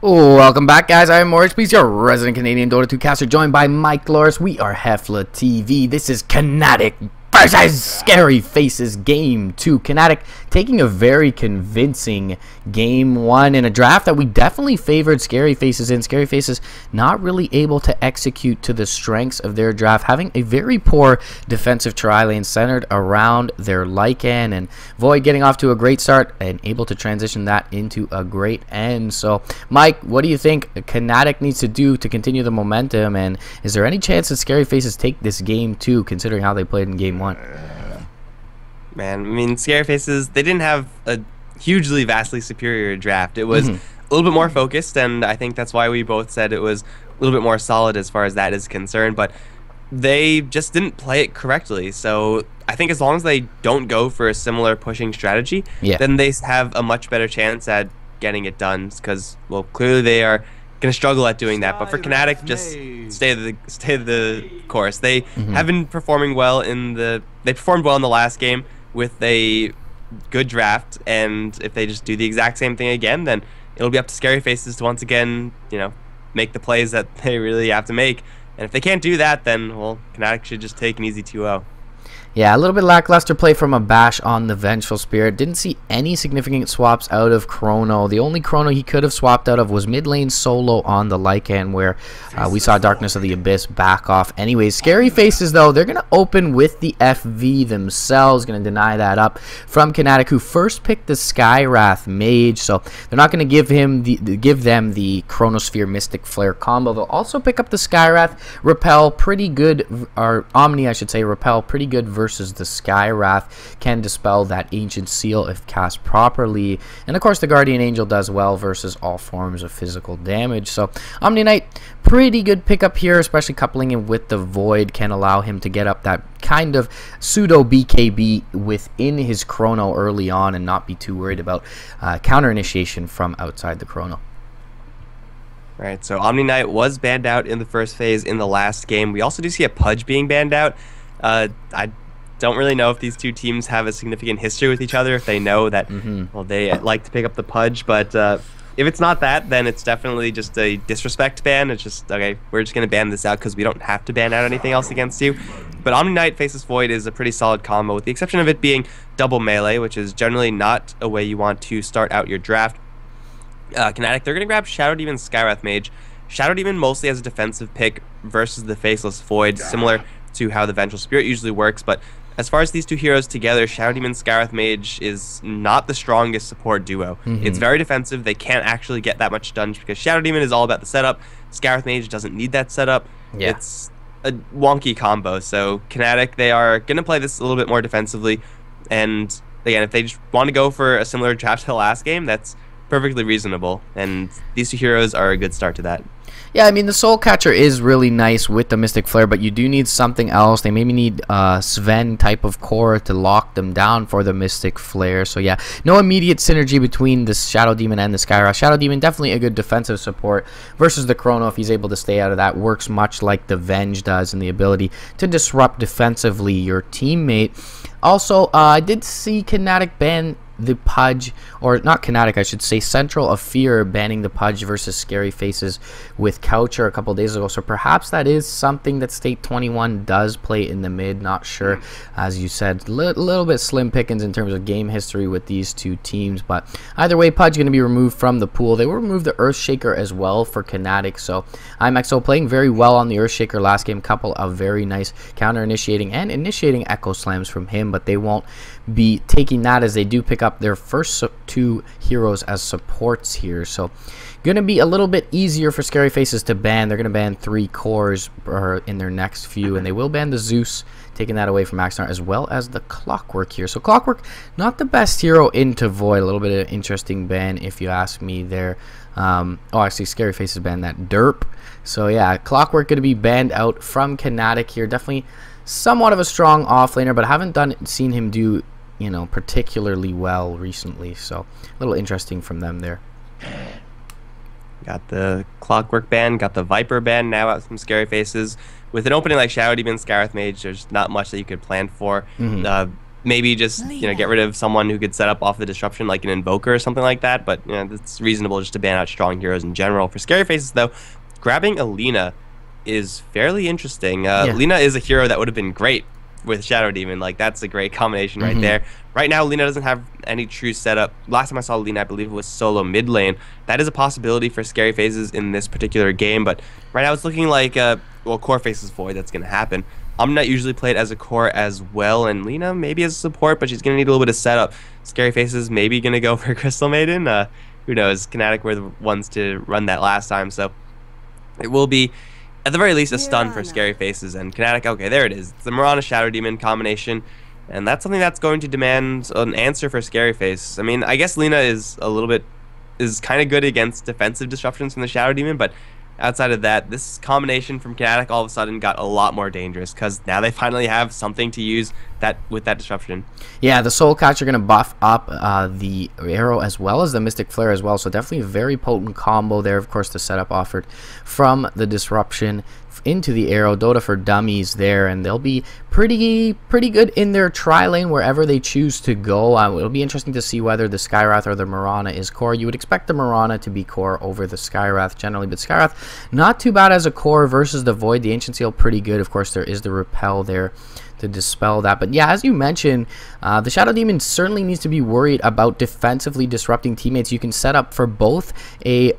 Welcome back, guys. I am MoreRagePlz, your resident Canadian Dota 2 caster, joined by Mike Loris. We are SLTV. This is Qnatek versus Scary Faces Game 2. Qnatek taking a very convincing Game 1 in a draft that we definitely favored Scary Faces in. Scary Faces not really able to execute to the strengths of their draft, having a very poor defensive tri lane centered around their Lycan, and Void getting off to a great start and able to transition that into a great end. So, Mike, what do you think Qnatek needs to do to continue the momentum, and is there any chance that Scary Faces take this Game 2, considering how they played in Game 1? Man, I mean, Scary Faces, they didn't have a hugely, vastly superior draft. It was a little bit more focused, and I think that's why we both said it was a little bit more solid as far as that is concerned, but they just didn't play it correctly. So I think as long as they don't go for a similar pushing strategy, then they have a much better chance at getting it done, because, well, clearly they are going to struggle at doing that. But for Qnatek, just stay the course. They have been performing well they performed well in the last game with a good draft, and if they just do the exact same thing again, then it'll be up to Scary Faces to once again, make the plays that they really have to make. And if they can't do that, then, well, Qnatek should just take an easy 2-0. Yeah, a little bit lackluster play from a Bash on the Vengeful Spirit. Didn't see any significant swaps out of Chrono. The only Chrono he could have swapped out of was mid lane solo on the Lycan, where we saw Darkness of the Abyss back off. Anyways, Scary Faces, though, they're going to open with the FV themselves. Going to deny that up from Qnatek, who first picked the Skywrath Mage. So they're not going to give them the Chronosphere Mystic Flare combo. They'll also pick up the Skywrath, repel pretty good, or Omni, I should say, repel pretty good versus the Skywrath, can dispel that Ancient Seal if cast properly, and of course the Guardian Angel does well versus all forms of physical damage. So Omni Knight, pretty good pickup here, especially coupling him with the Void can allow him to get up that kind of pseudo BKB within his Chrono early on and not be too worried about counter initiation from outside the Chrono. Right, so Omni Knight was banned out in the first phase in the last game. We also do see a Pudge being banned out. I don't really know if these two teams have a significant history with each other, if they know that, well, they like to pick up the Pudge, but if it's not that, then it's definitely just a disrespect ban. It's just, okay, we're just going to ban this out because we don't have to ban out anything else against you. But Omni Knight faces Void is a pretty solid combo, with the exception of it being double melee, which is generally not a way you want to start out your draft. Qnatek, they're going to grab Shadow Demon Skywrath Mage. Shadow Demon mostly as a defensive pick versus the Faceless Void, similar to how the Vengeful Spirit usually works, but as far as these two heroes together, Shadow Demon Skywrath Mage is not the strongest support duo. It's very defensive. They can't actually get that much done because Shadow Demon is all about the setup. Skywrath Mage doesn't need that setup. It's a wonky combo. So Qnatek, they are going to play this a little bit more defensively, and again, if they just want to go for a similar draft to the last game, that's perfectly reasonable, and these two heroes are a good start to that. Yeah, I mean, the Soul Catcher is really nice with the Mystic Flare, but you do need something else. They maybe need Sven type of core to lock them down for the Mystic Flare. So yeah, no immediate synergy between the Shadow Demon and the Skywrath. Shadow Demon definitely a good defensive support versus the Chrono. If he's able to stay out of that, works much like the Venge does, and the ability to disrupt defensively your teammate. Also, I did see Qnatek ban the Pudge, or not Qnatek, I should say, Central of Fear banning the Pudge versus Scary Faces with Coucher a couple days ago. So perhaps that is something that State 21 does play in the mid. Not sure. As you said, little bit slim pickings in terms of game history with these two teams. But either way, Pudge going to be removed from the pool. They will remove the Earthshaker as well for Qnatek. So IMXO playing very well on the Earthshaker last game. Couple of very nice counter initiating and initiating Echo Slams from him, but they won't be taking that as they do pick up their first two heroes as supports here. So going to be a little bit easier for Scary Faces to ban. They're going to ban 3 cores in their next few, and they will ban the Zeus, taking that away from Axnar, as well as the Clockwork here. So Clockwork, not the best hero into Void. A little bit of an interesting ban if you ask me there. Oh, actually, Scary Faces banned that derp. So yeah, Clockwork going to be banned out from Qnatek here. Definitely somewhat of a strong offlaner, but I haven't seen him do particularly well recently, so a little interesting from them there. Got the Clockwork ban, got the Viper ban now out from Scary Faces. With an opening like Shadow Demon Skywrath Mage, there's not much that you could plan for. maybe just get rid of someone who could set up off the disruption like an Invoker or something like that. But it's reasonable just to ban out strong heroes in general. For Scary Faces though, grabbing Alina is fairly interesting. Lina is a hero that would have been great with Shadow Demon. Like, that's a great combination right there. Right now, Lina doesn't have any true setup. Last time I saw Lina, I believe it was solo mid lane. That is a possibility for Scary Faces in this particular game, but right now it's looking like, well, Core Faces Void, that's going to happen. Omnight usually played as a core as well, and Lina maybe as a support, but she's going to need a little bit of setup. Scary Faces maybe going to go for Crystal Maiden. Who knows? Qnatek were the ones to run that last time, so it will be, at the very least, a stun for Scary Faces. And Qnatek, okay, there it is. It's the Mirana Shadow Demon combination, and that's something that's going to demand an answer for Scary Face. I mean, I guess Lina is kind of good against defensive disruptions from the Shadow Demon, but outside of that, this combination from Qnatek all of a sudden got a lot more dangerous because now they finally have something to use with that disruption. Yeah, the Soul Catcher going to buff up the arrow as well as the Mystic Flare as well, so definitely a very potent combo there. Of course, the setup offered from the disruption into the arrow. Dota for dummies there, and they'll be pretty good in their tri-lane wherever they choose to go. It'll be interesting to see whether the Skywrath or the Mirana is core. You would expect the Mirana to be core over the Skywrath generally, but Skywrath not too bad as a core versus the Void. The Ancient Seal pretty good. Of course, there is the Repel there to dispel that. But yeah, as you mentioned, the Shadow Demon certainly needs to be worried about defensively disrupting teammates. You can set up for both a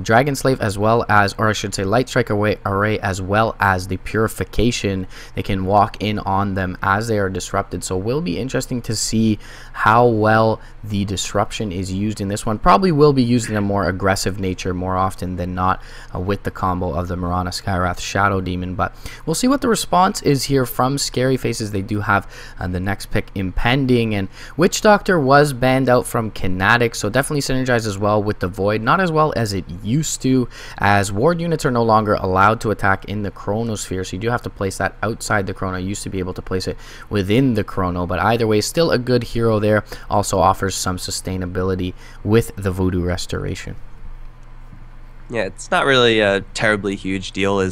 Dragon Slave as well as, or I should say Light Strike Array as well as the Purification. They can walk in on them as they are disrupted. So it will be interesting to see how well the disruption is used in this one. Probably will be used in a more aggressive nature more often than not with the combo of the Mirana Skywrath Shadow Demon. But we'll see what the response is here from Scary Faces. They do have the next pick impending, and Witch Doctor was banned out from Qnatek, so definitely synergizes well with the Void. Not as well as it used to, as ward units are no longer allowed to attack in the Chronosphere, so you do have to place that outside the Chrono. You used to be able to place it within the Chrono, but either way, still a good hero there. Also offers some sustainability with the Voodoo Restoration. Yeah, it's not really a terribly huge deal.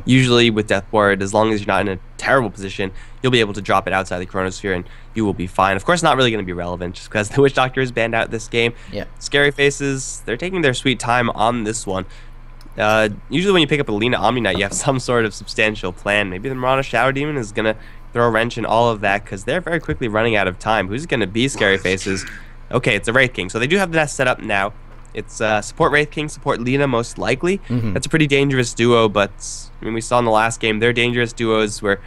Usually with Death Ward, as long as you're not in a terrible position, you'll be able to drop it outside the Chronosphere and you will be fine. Of course, not really going to be relevant just because the Witch Doctor is banned out this game. Yeah. Scary Faces, they're taking their sweet time on this one. Usually when you pick up a Lina Omni Knight, you have some sort of substantial plan. Maybe the Mirana Shadow Demon is going to throw a wrench in all of that because they're very quickly running out of time. Who's going to be Scary Faces? Okay, it's a Wraith King. So they do have the nest set up now. It's support Wraith King, support Lina most likely. That's a pretty dangerous duo, but I mean, we saw in the last game, their dangerous duos were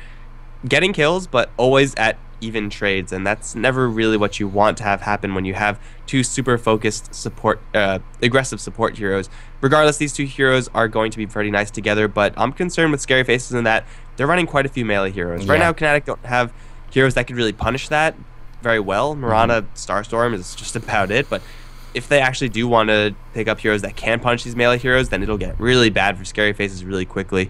getting kills, but always at even trades, and that's never really what you want to have happen when you have two super focused support, aggressive support heroes. Regardless, these two heroes are going to be pretty nice together, but I'm concerned with Scary Faces in that they're running quite a few melee heroes. Right now, Qnatek don't have heroes that could really punish that very well. Mirana Starstorm is just about it, but if they actually do want to pick up heroes that can punch these melee heroes, then it'll get really bad for Scary Faces really quickly.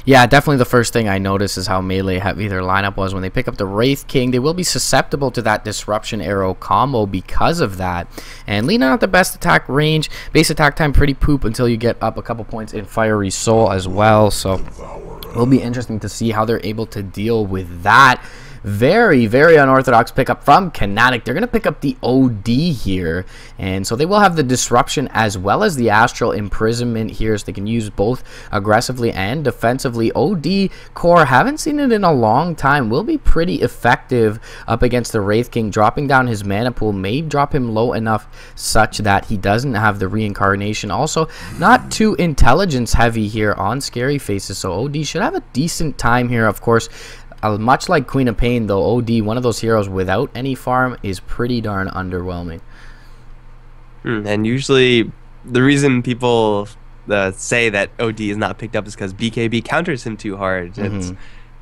Yeah, definitely the first thing I noticed is how melee heavy their lineup was. When they pick up the Wraith King, they will be susceptible to that Disruption Arrow combo because of that. And Lina not the best attack range. Base attack time pretty poop until you get up a couple points in Fiery Soul as well. So it will be interesting to see how they're able to deal with that. Very unorthodox pickup from Qnatek. They're going to pick up the OD here, and so they will have the Disruption as well as the Astral Imprisonment here, so they can use both aggressively and defensively. OD core, haven't seen it in a long time, will be pretty effective up against the Wraith King. Dropping down his mana pool may drop him low enough such that he doesn't have the reincarnation. Also, not too intelligence heavy here on Scary Faces, so OD should have a decent time here. Of course, much like Queen of Pain, though, OD, one of those heroes without any farm, is pretty darn underwhelming. And usually, the reason people say that OD is not picked up is because BKB counters him too hard. It's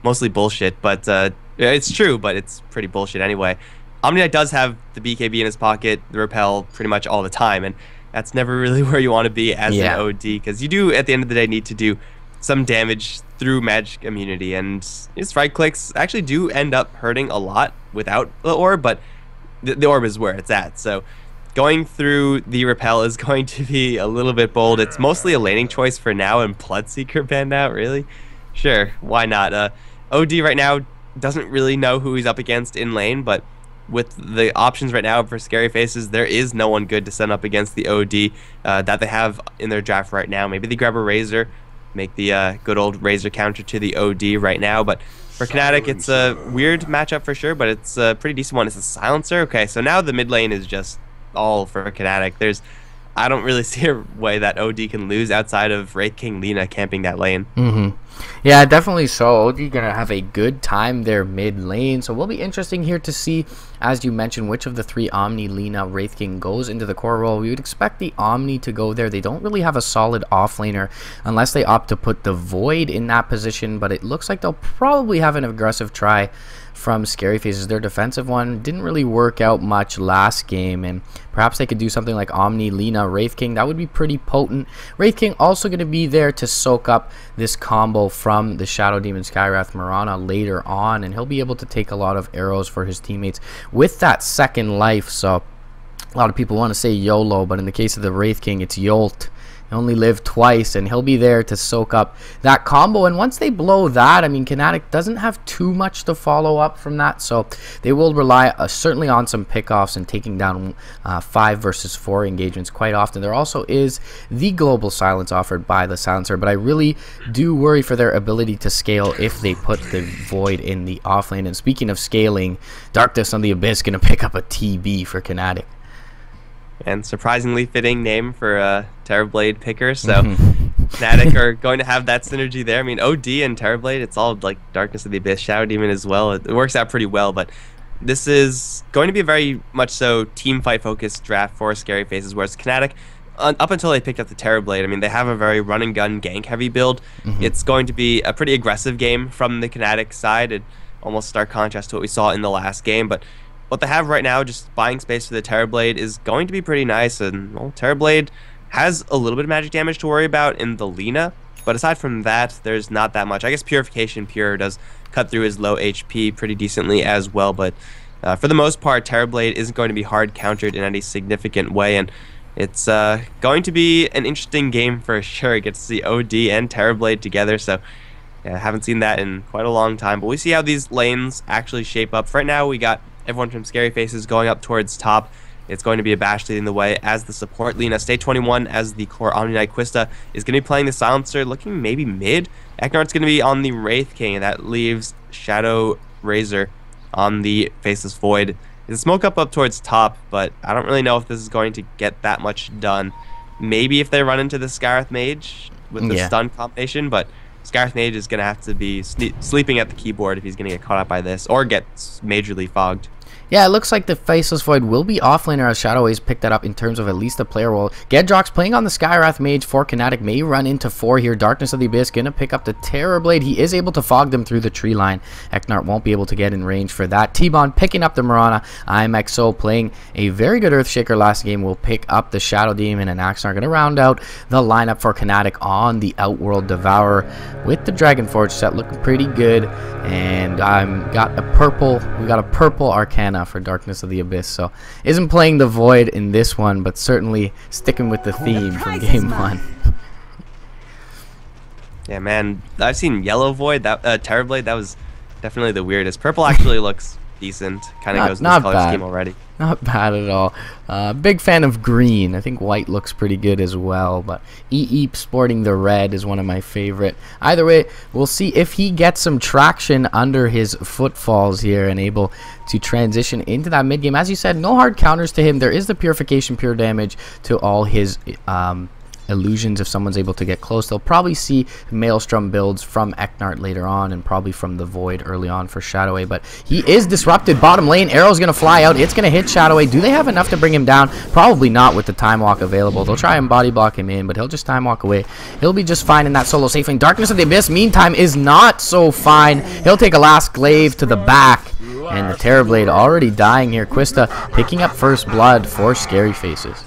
mostly bullshit, but it's true, but it's pretty bullshit anyway. Omni Knight does have the BKB in his pocket, the Repel, pretty much all the time, and that's never really where you want to be as an OD, because you do, at the end of the day, need to do some damage through magic immunity, and his right clicks actually do end up hurting a lot without the orb, but the orb is where it's at. So going through the Repel is going to be a little bit bold. It's mostly a laning choice for now, and Bloodseeker banned out, really? Sure, why not? OD right now doesn't really know who he's up against in lane, but with the options right now for Scary Faces, there is no one good to send up against the OD that they have in their draft right now. Maybe they grab a Razor, make the good old Razor counter to the OD right now, but for Qnatek, it's a weird matchup for sure, but it's a pretty decent one. It's a Silencer. Okay, so now the mid lane is just all for Qnatek. I don't really see a way that OD can lose outside of Wraith King Lina camping that lane. Yeah, definitely so. OD gonna have a good time there mid lane, so will be interesting here to see, as you mentioned, which of the three Omni, Lina, Wraith King goes into the core role. We would expect the Omni to go there. They don't really have a solid offlaner unless they opt to put the Void in that position, but it looks like they'll probably have an aggressive try from Scary Faces. Their defensive one didn't really work out much last game, and perhaps they could do something like Omni, Lina, Wraith King. That would be pretty potent. Wraith King also going to be there to soak up this combo from the Shadow Demon Skywrath Mirana later on, and he'll be able to take a lot of arrows for his teammates with that second life. So a lot of people want to say YOLO, but in the case of the Wraith King, it's YOLT. Only live twice, and he'll be there to soak up that combo. And once they blow that, I mean, Qnatek doesn't have too much to follow up from that, so they will rely certainly on some pickoffs and taking down 5 versus 4 engagements quite often. There also is the global silence offered by the Silencer, but I really do worry for their ability to scale if they put the Void in the offlane. And speaking of scaling, Darkness on the Abyss gonna pick up a TB for Qnatek. And surprisingly fitting name for a Terrorblade picker, so Qnatek are going to have that synergy there. I mean, OD and Terrorblade, it's all like Darkness of the Abyss, Shadow Demon as well. It works out pretty well, but this is going to be a very much so team fight focused draft for Scary Faces, whereas Qnatek, up until they picked up the Terrorblade, I mean, they have a very run and gun gank heavy build. It's going to be a pretty aggressive game from the Qnatek side, and almost stark contrast to what we saw in the last game, but what they have right now, just buying space for the Terrorblade, is going to be pretty nice. And well, Terrorblade has a little bit of magic damage to worry about in the Lina, but aside from that, there's not that much. I guess Purification Pure does cut through his low HP pretty decently as well, but for the most part, Terrorblade isn't going to be hard countered in any significant way, and it's going to be an interesting game for sure. Get to see OD and Terrorblade together, so yeah, I haven't seen that in quite a long time, but we see how these lanes actually shape up. For right now, we got everyone from Scary Faces going up towards top. It's going to be Abash leading the way as the support. Lina, Stay 21 as the core Omni Knight. Quista is going to be playing the Silencer, looking maybe mid. Eknart's going to be on the Wraith King, and that leaves Shadow Razor on the Faceless Void. It's a smoke up towards top, but I don't really know if this is going to get that much done. Maybe if they run into the Skywrath Mage with the stun combination, but Skywrath Mage is going to have to be sleeping at the keyboard if he's going to get caught up by this, or get majorly fogged. Yeah, it looks like the Faceless Void will be offlaner as Shadowways picked that up in terms of at least the player role. Gedrox playing on the Skywrath Mage for Qnatek may run into 4 here. Darkness of the Abyss going to pick up the Terrorblade. He is able to fog them through the tree line. Eknart won't be able to get in range for that. T-Bon picking up the Mirana. IMXO playing a very good Earthshaker last game will pick up the Shadow Demon, and Axnar going to round out the lineup for Qnatek on the Outworld Devourer with the Dragonforge set looking pretty good. And we got a purple Arcana for Darkness of the Abyss, so isn't playing the Void in this one, but certainly sticking with the theme from game 1. Yeah, man, I've seen yellow Void, that Terrorblade, that was definitely the weirdest. Purple actually looks decent, kind of goes in this color scheme already. Not bad at all. Big fan of green. I think white looks pretty good as well, but EEP sporting the red is one of my favorite. Either way, we'll see if he gets some traction under his footfalls here and able to transition into that mid game. As you said, no hard counters to him. There is the Purification Pure damage to all his illusions if someone's able to get close. They'll probably see Maelstrom builds from Eknart later on, and probably from the Void early on for Shadowway, but he is disrupted. Bottom lane, arrow's gonna fly out. It's gonna hit Shadowway. Do they have enough to bring him down? Probably not with the time walk available. They'll try and body block him in, but he'll just time walk away. He'll be just fine in that solo safe lane. Darkness of the Abyss meantime is not so fine. He'll take a last glaive to the back, and the Terrorblade already dying here. Quista picking up first blood for Scary Faces.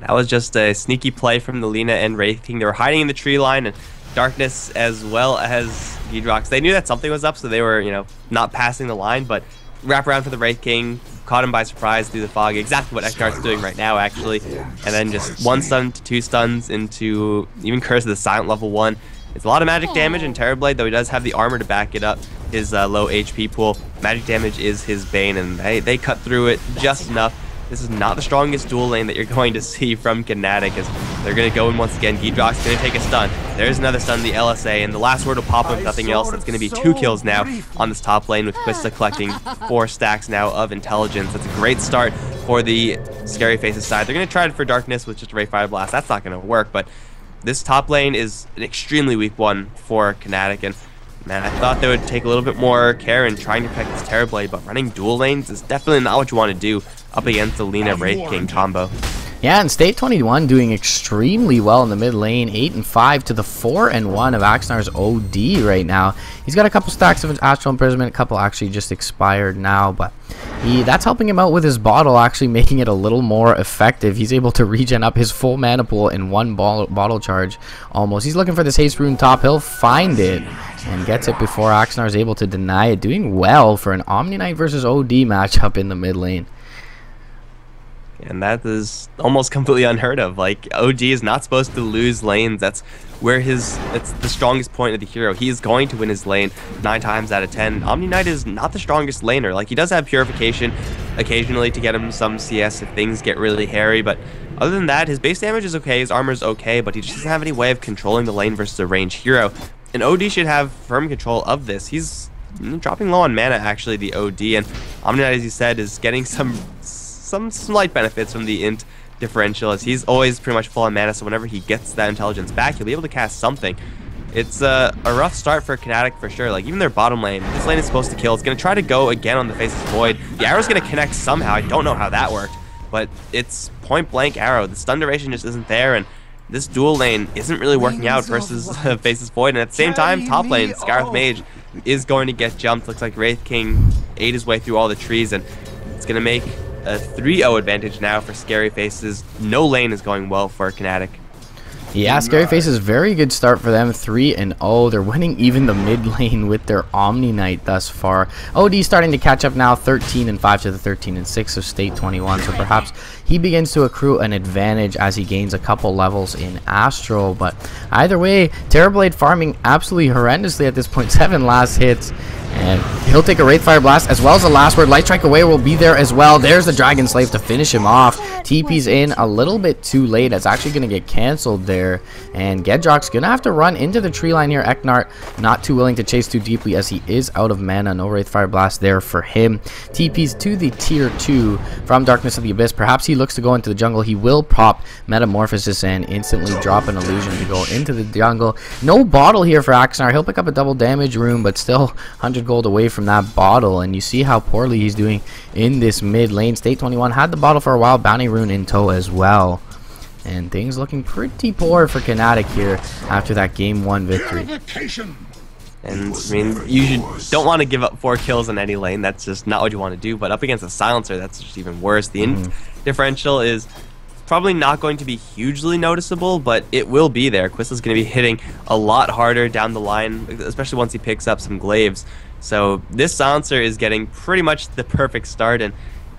That was just a sneaky play from the Lina and Wraith King. They were hiding in the tree line, and Darkness as well as Gedrox. They knew that something was up, so they were, not passing the line, but wrap around for the Wraith King, caught him by surprise through the fog. Exactly what Eknart's doing right now, actually. And then just 1 stun to 2 stuns into even Curse of the Silent level 1. It's a lot of magic damage in Terrorblade, though he does have the armor to back it up. his low HP pool. Magic damage is his bane, and they cut through it just enough. This is not the strongest dual lane that you're going to see from Qnatek, as they're going to go in once again. Qnatek's going to take a stun. There's another stun, the LSA, and the last word will pop up, nothing else. That's going to be 2 kills now on this top lane, with Qwista collecting 4 stacks now of intelligence. That's a great start for the Scary Faces side. They're going to try it for Darkness with just a Ray Fire Blast. That's not going to work, but this top lane is an extremely weak one for Qnatek, and man, I thought they would take a little bit more care in trying to protect this Terrorblade, but running dual lanes is definitely not what you want to do up against the Lina Wraith King combo. Yeah, and State 21 doing extremely well in the mid lane, 8-5 to the 4-1 of Axnar's OD right now. He's got a couple stacks of Astral Imprisonment, a couple actually just expired now, but that's helping him out with his bottle, actually making it a little more effective. He's able to regen up his full mana pool in one bottle charge almost. He's looking for this haste rune top. He'll find it and gets it before Axnar is able to deny it. Doing well for an Omni Knight versus OD matchup in the mid lane. And that is almost completely unheard of. Like, OD is not supposed to lose lanes. That's where it's the strongest point of the hero. He is going to win his lane 9 times out of 10. Omni Knight is not the strongest laner. Like, he does have Purification occasionally to get him some CS if things get really hairy, but other than that, his base damage is okay, his armor is okay, but he just doesn't have any way of controlling the lane versus a ranged hero. And OD should have firm control of this. He's dropping low on mana, actually, the OD, and Omni Knight, as you said, is getting some slight benefits from the int differential, as he's always pretty much full on mana, so whenever he gets that intelligence back, he'll be able to cast something. It's a rough start for Qnatek for sure. Like, even their bottom lane, this lane is supposed to kill. It's going to try to go again on the Faceless Void. The arrow's going to connect somehow. I don't know how that worked, but it's point blank arrow. The stun duration just isn't there, and this dual lane isn't really working out versus Faceless Void. And at the same time, top lane, Scarith Mage is going to get jumped. Looks like Wraith King ate his way through all the trees, and it's going to make a 3-0 advantage now for Scary Faces. No lane is going well for Qnatek. Yeah, Scary Faces, very good start for them, 3-0. They're winning even the mid lane with their Omni Knight thus far. OD starting to catch up now, 13-5 to the 13-6 of State 21. So perhaps he begins to accrue an advantage as he gains a couple levels in Astral. But either way, Terrorblade farming absolutely horrendously at this point. 7 last hits. And he'll take a Wraith Fire Blast as well as the last word. Light Strike Away will be there as well. There's the Dragon Slave to finish him off. TP's in a little bit too late. It's actually going to get canceled there. And Gedrock's going to have to run into the tree line here. Eknart not too willing to chase too deeply as he is out of mana. No Wraith Fire Blast there for him. TP's to the tier 2 from Darkness of the Abyss. Perhaps he looks to go into the jungle. He will pop Metamorphosis and instantly drop an illusion to go into the jungle. No bottle here for Axnar. He'll pick up a double damage rune, but still 100 gold away from that bottle, and you see how poorly he's doing in this mid lane. State 21 had the bottle for a while, bounty rune in tow as well, and things looking pretty poor for Qnatek here after that game 1 victory. And I mean, you don't want to give up 4 kills in any lane. That's just not what you want to do. But up against a silencer, that's just even worse. The int differential is probably not going to be hugely noticeable, but it will be there. Quista's going to be hitting a lot harder down the line, especially once he picks up some glaives. So this silencer is getting pretty much the perfect start, and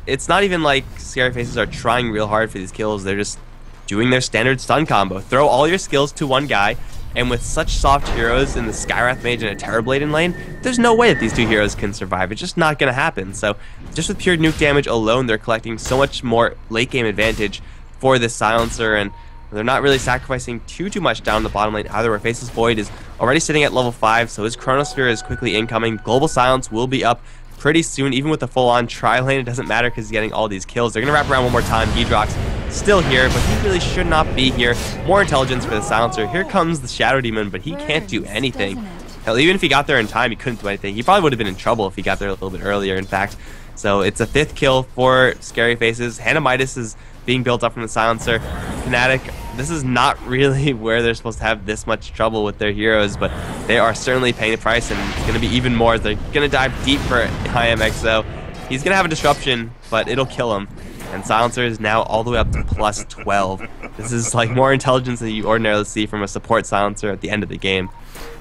it's not even like Scary Faces are trying real hard for these kills. They're just doing their standard stun combo. Throw all your skills to one guy, and with such soft heroes in the Skywrath Mage and a Terrorblade in lane, there's no way that these 2 heroes can survive. It's just not going to happen. So just with pure nuke damage alone, they're collecting so much more late game advantage for this silencer, and they're not really sacrificing too much down the bottom lane either, where Faceless Void is already sitting at level 5, so his Chronosphere is quickly incoming. Global Silence will be up pretty soon, even with the full-on tri-lane. It doesn't matter because he's getting all these kills. They're going to wrap around one more time. Hedrock's still here, but he really should not be here. More intelligence for the silencer. Here comes the Shadow Demon, but he can't do anything. Hell, even if he got there in time, he couldn't do anything. He probably would have been in trouble if he got there a little bit earlier, in fact. So it's a 5th kill for Scary Faces. Hanamitis is being built up from the silencer. Qnatek, this is not really where they're supposed to have this much trouble with their heroes, but they are certainly paying the price, and it's going to be even more as they're going to dive deep for IMXO. He's going to have a disruption, but it'll kill him. And silencer is now all the way up to +12. This is like more intelligence than you ordinarily see from a support silencer at the end of the game.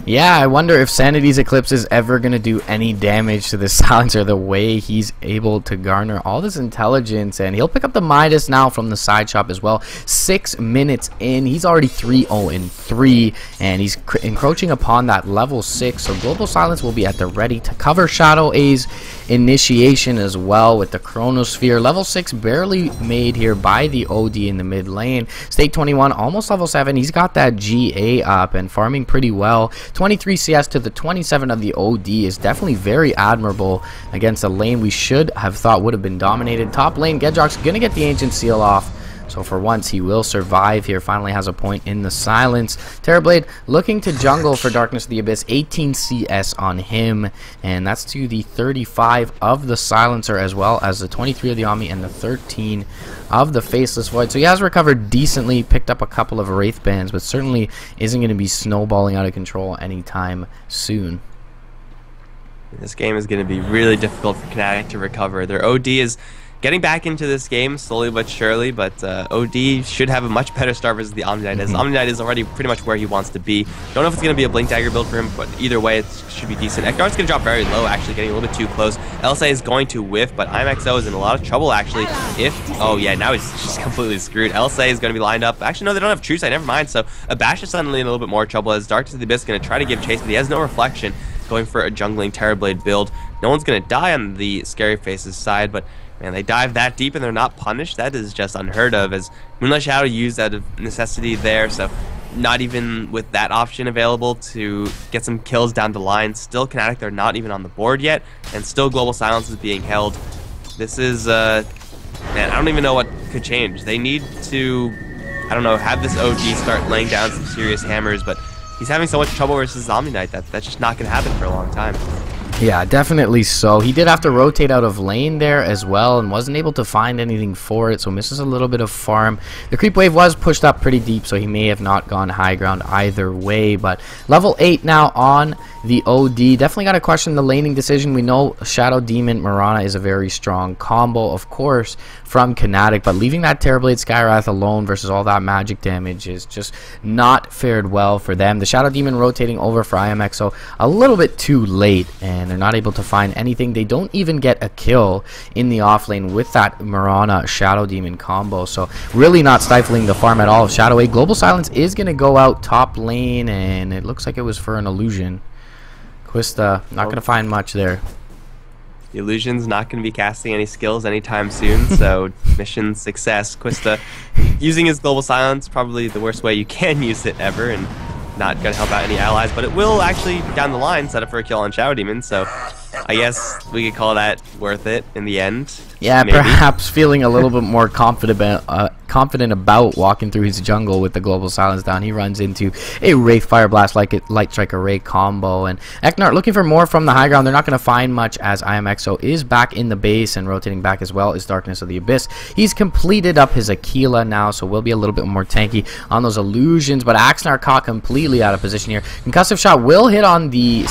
Yeah, I wonder if Sanity's Eclipse is ever going to do any damage to this silencer, the way he's able to garner all this intelligence. And he'll pick up the Midas now from the side shop as well. 6 minutes in, he's already 3-0-3, and he's encroaching upon that level 6. So Global Silence will be at the ready to cover Shadow A's initiation as well with the Chronosphere. Level 6 barely made here by the OD in the mid lane. State 21, almost level 7. He's got that GA up and farming pretty well. 23 CS to the 27 of the OD is definitely very admirable against a lane we should have thought would have been dominated. Top lane, Gedrock's gonna get the Ancient Seal off. So for once, he will survive here. Finally has a point in the silence. Terrorblade looking to jungle for Darkness of the Abyss. 18 CS on him. And that's to the 35 of the silencer, as well as the 23 of the Omni and the 13 of the Faceless Void. So he has recovered decently. Picked up a couple of Wraith Bands, but certainly isn't going to be snowballing out of control anytime soon. This game is going to be really difficult for Qnatek to recover. Their OD is getting back into this game slowly but surely, but OD should have a much better start versus the Omni Knight. As Omni Knight is already pretty much where he wants to be. Don't know if it's going to be a Blink Dagger build for him, but either way, it should be decent. Eknar's going to drop very low, actually, getting a little bit too close. LSA is going to whiff, but IMXO is in a lot of trouble, actually. Oh yeah, now he's just completely screwed. LSA is going to be lined up. Actually, no, they don't have True Sight, never mind. So Abash is suddenly in a little bit more trouble, as Darkness of the Abyss is going to try to give chase, but he has no reflection, going for a jungling Terrorblade build. No one's going to die on the Scary Faces side, but man, they dive that deep and they're not punished. That is just unheard of, as Moonlight Shadow used out of necessity there, so not even with that option available to get some kills down the line. Still Qnatek, they're not even on the board yet, and still Global Silence is being held. This is, man, I don't even know what could change. They need to, I don't know, have this OG start laying down some serious hammers, but he's having so much trouble versus Omni Knight that's just not going to happen for a long time. Yeah, definitely so. He did have to rotate out of lane there as well and wasn't able to find anything for it, so misses a little bit of farm. The creep wave was pushed up pretty deep, so he may have not gone high ground either way, but level 8 now on the OD. Definitely got to question the laning decision. We know Shadow Demon Mirana is a very strong combo, of course, from Qnatek, but leaving that Terrorblade Skywrath alone versus all that magic damage is just not fared well for them. The Shadow Demon rotating over for IMXO a little bit too late, and they're not able to find anything. They don't even get a kill in the offlane with that Mirana Shadow Demon combo, so really not stifling the farm at all. Shadow A Global Silence is going to go out top lane, and it looks like it was for an illusion. Quista not going to find much there. The Illusion's not going to be casting any skills anytime soon, so mission success. Quista using his Global Silence, probably the worst way you can use it ever, and not going to help out any allies, but it will actually, down the line, set up for a kill on Shadow Demon, so I guess we could call that worth it in the end. Yeah, maybe. Perhaps feeling a little bit more confident about walking through his jungle with the Global Silence down. He runs into a Wraith Fire Blast, like it Light Strike Array combo, and Eknar looking for more from the high ground. They're not going to find much, as IMXO is back in the base and rotating back as well as Darkness of the Abyss. He's completed up his Aquila now, so we'll be a little bit more tanky on those illusions, but Axnar caught completely out of position here. Concussive shot will hit on the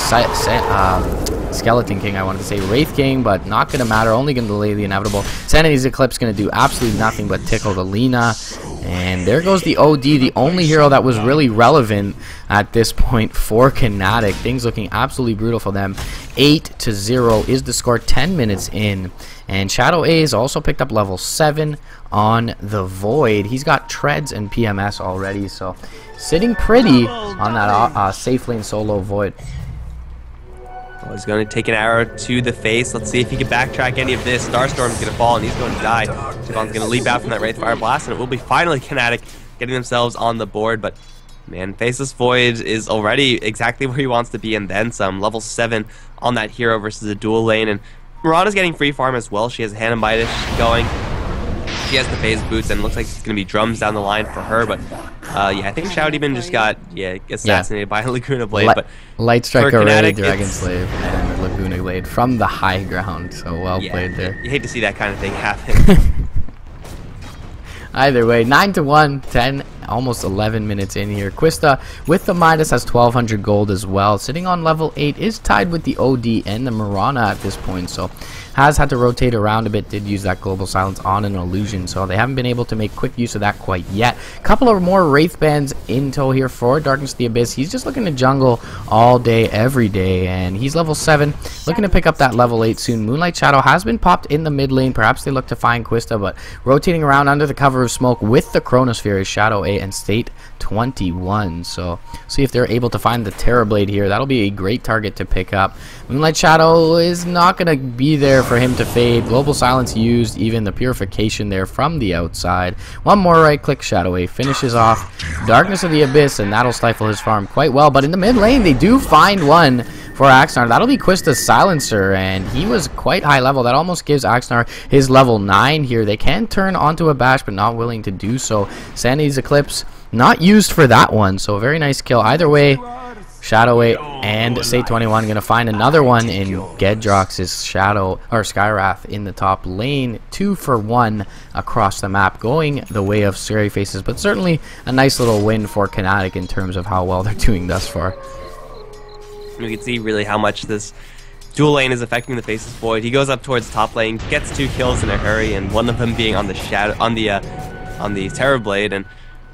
Skeleton King, I wanted to say Wraith King, but not going to matter, only going to delay the inevitable. Sanity's Eclipse going to do absolutely nothing but tickle the Lina, and there goes the OD, the only hero that was really relevant at this point for Qnatek. Things looking absolutely brutal for them. 8-0 is the score, 10 minutes in, and Shadow A's also picked up level 7 on the Void. He's got Treads and PMS already, so sitting pretty on that safe lane solo Void. Well, he's going to take an arrow to the face. Let's see if he can backtrack any of this. Starstorm's going to fall, and he's going to die. Tifon's going to leap out from that Wraith Fire Blast, and it will be finally Qnatek getting themselves on the board. But, man, Faceless Void is already exactly where he wants to be, and then some. Level 7 on that hero versus a dual lane. And Mirana's getting free farm as well. She has Hannah Midas going. She has the phase boots, and it looks like it's going to be drums down the line for her. But, yeah, I think Shadow Demon just got assassinated by a Laguna Blade. But Light Strike Array, Dragon Slave, and Laguna Blade from the high ground. So well played there. You hate to see that kind of thing happen. Either way, 9-1, 10 almost 11 minutes in here. Quista with the Midas has 1200 gold as well, sitting on level 8, is tied with the OD and the Mirana at this point, so has had to rotate around a bit, did use that global silence on an illusion, so they haven't been able to make quick use of that quite yet. Couple of more Wraith Bands in tow here for Darkness of the Abyss. He's just looking to jungle all day, every day, and he's level 7, looking to pick up that level 8 soon. Moonlight Shadow has been popped in the mid lane. Perhaps they look to find Quista, but rotating around under the cover of smoke with the Chronosphere is Shadow 8 and State 21. So see if they're able to find the Terrorblade here. That'll be a great target to pick up. Moonlight Shadow is not going to be there for him to fade. Global silence used, even the purification there from the outside. One more right click, Shadow 8 finishes off Darkness of the Abyss, and that'll stifle his farm quite well. But in the mid lane, they do find one for Axnar. That'll be Quista's Silencer, and he was quite high level. That almost gives Axnar his level 9 here. They can turn onto a bash, but not willing to do so. Sanity's Eclipse not used for that one, so a very nice kill. Either way, Shadow 8 and State 21 going to find another one in Gedrox's Shadow or Skywrath in the top lane. 2 for 1 across the map, going the way of Scary Faces, but certainly a nice little win for Qnatek in terms of how well they're doing thus far. You can see really how much this dual lane is affecting the Faces Void. He goes up towards top lane, gets 2 kills in a hurry, and one of them being on the Terrorblade, and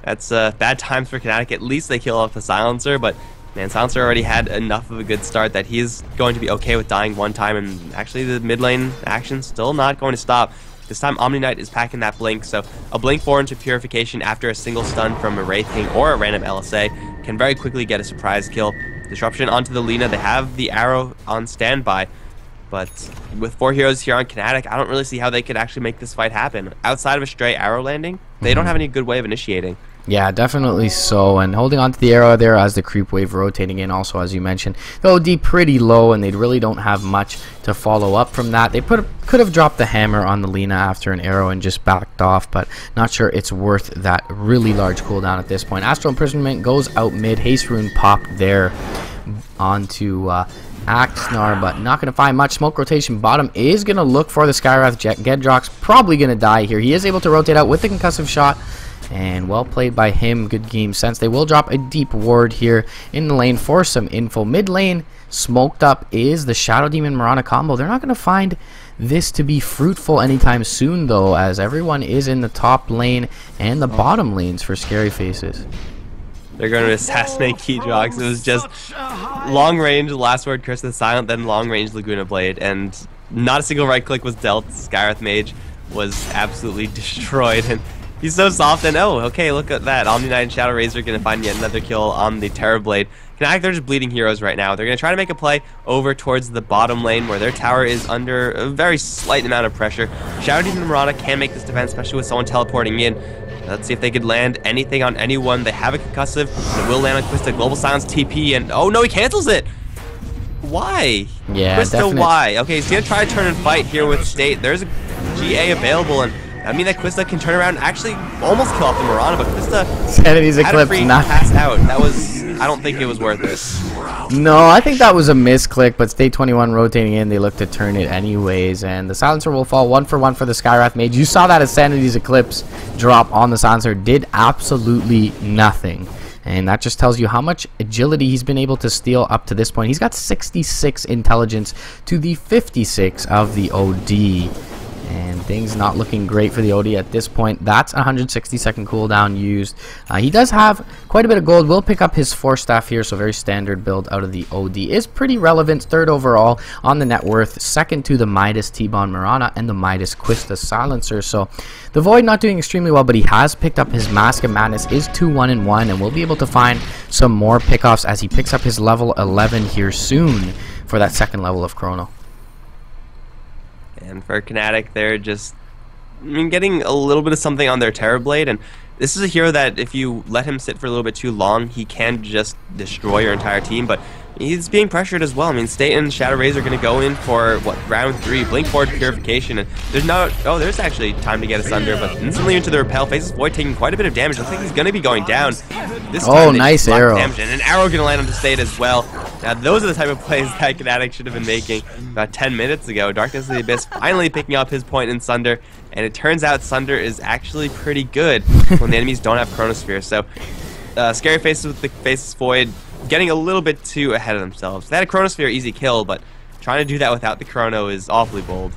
that's bad times for Qnatek. At least they kill off the Silencer, but man, Silencer already had enough of a good start that he's going to be okay with dying one time, and actually the mid lane action still not going to stop. This time Omni Knight is packing that blink, so a blink 4 into purification after a single stun from a Wraith King or a random LSA can very quickly get a surprise kill. Disruption onto the Lina. They have the arrow on standby, but with 4 heroes here on Qnatek, I don't really see how they could actually make this fight happen. Outside of a stray arrow landing, they don't have any good way of initiating. Yeah, definitely so, and holding on to the arrow there as the creep wave rotating in also, as you mentioned. The OD pretty low, and they really don't have much to follow up from that. They could have dropped the hammer on the Lina after an arrow and just backed off, but not sure it's worth that really large cooldown at this point. Astral Imprisonment goes out mid. Haste Rune popped there onto Axnar, but not going to find much. Smoke rotation bottom is going to look for the Skywrath Jet. Gedrox probably going to die here. He is able to rotate out with the concussive shot, and well played by him. Good game sense. They will drop a deep ward here in the lane for some info. Mid lane smoked up is the Shadow Demon Mirana combo. They're not going to find this to be fruitful anytime soon, though, as everyone is in the top lane and the bottom lanes for Scary Faces. They're going to assassinate Qnatek. It was just long range last word Curse of the Silent, then long range Laguna Blade, and not a single right click was dealt. Skywrath Mage was absolutely destroyed, and he's so soft. And oh, okay, look at that. Omni Knight and Shadow Razor going to find yet another kill on the Terrorblade. Qnatek, they're just bleeding heroes right now. They're going to try to make a play over towards the bottom lane where their tower is under a very slight amount of pressure. Shadow Demon Mirana can make this defense, especially with someone teleporting in. Let's see if they could land anything on anyone. They have a concussive. It will land on Quista. Global Silence TP, and oh no, he cancels it. Why? Yeah, Quista, definitely. why? Okay, he's going to try to turn and fight here with State. There's a GA available, and I mean that Quista can turn around and actually almost kill off the Mirana, but Quista Sanity's had a Eclipse free not pass out. That was, I don't think it was worth it. No, I think that was a misclick, but State 21 rotating in, they look to turn it anyways, and the Silencer will fall 1 for 1 for the Skywrath Mage. You saw that as Sanity's Eclipse drop on the Silencer did absolutely nothing, and that just tells you how much agility he's been able to steal up to this point. He's got 66 intelligence to the 56 of the OD. And things not looking great for the OD at this point. That's a 160-second cooldown used. He does have quite a bit of gold. Will pick up his 4 staff here, so very standard build out of the OD. Is pretty relevant. 3rd overall on the net worth. 2nd to the Midas T-Bon Mirana and the Midas Quista Silencer. So the Void not doing extremely well, but he has picked up his Mask of Madness. Is 2-1-1, and we'll be able to find some more pickoffs as he picks up his level 11 here soon for that 2nd level of Chrono. And for Qnatek, they're just getting a little bit of something on their Terrorblade, and this is a hero that if you let him sit for a little bit too long, he can just destroy your entire team, but he's being pressured as well. I mean, State and Shadow Razor are going to go in for, what, round 3, Blink Forward Purification, and there's no, oh, there's actually time to get us under, but instantly into the Repel, Faces Void taking quite a bit of damage. Looks like he's going to be going down. This time nice arrow. Damage, and an arrow going to land on the State as well. Now, those are the type of plays that Qnatek should have been making about 10 minutes ago. Darkness of the Abyss finally picking up his point in Sunder, and it turns out Sunder is actually pretty good when the enemies don't have Chronosphere. So, Scary Faces with the Faceless Void getting a little bit too ahead of themselves. They had a Chronosphere, easy kill, but trying to do that without the Chrono is awfully bold.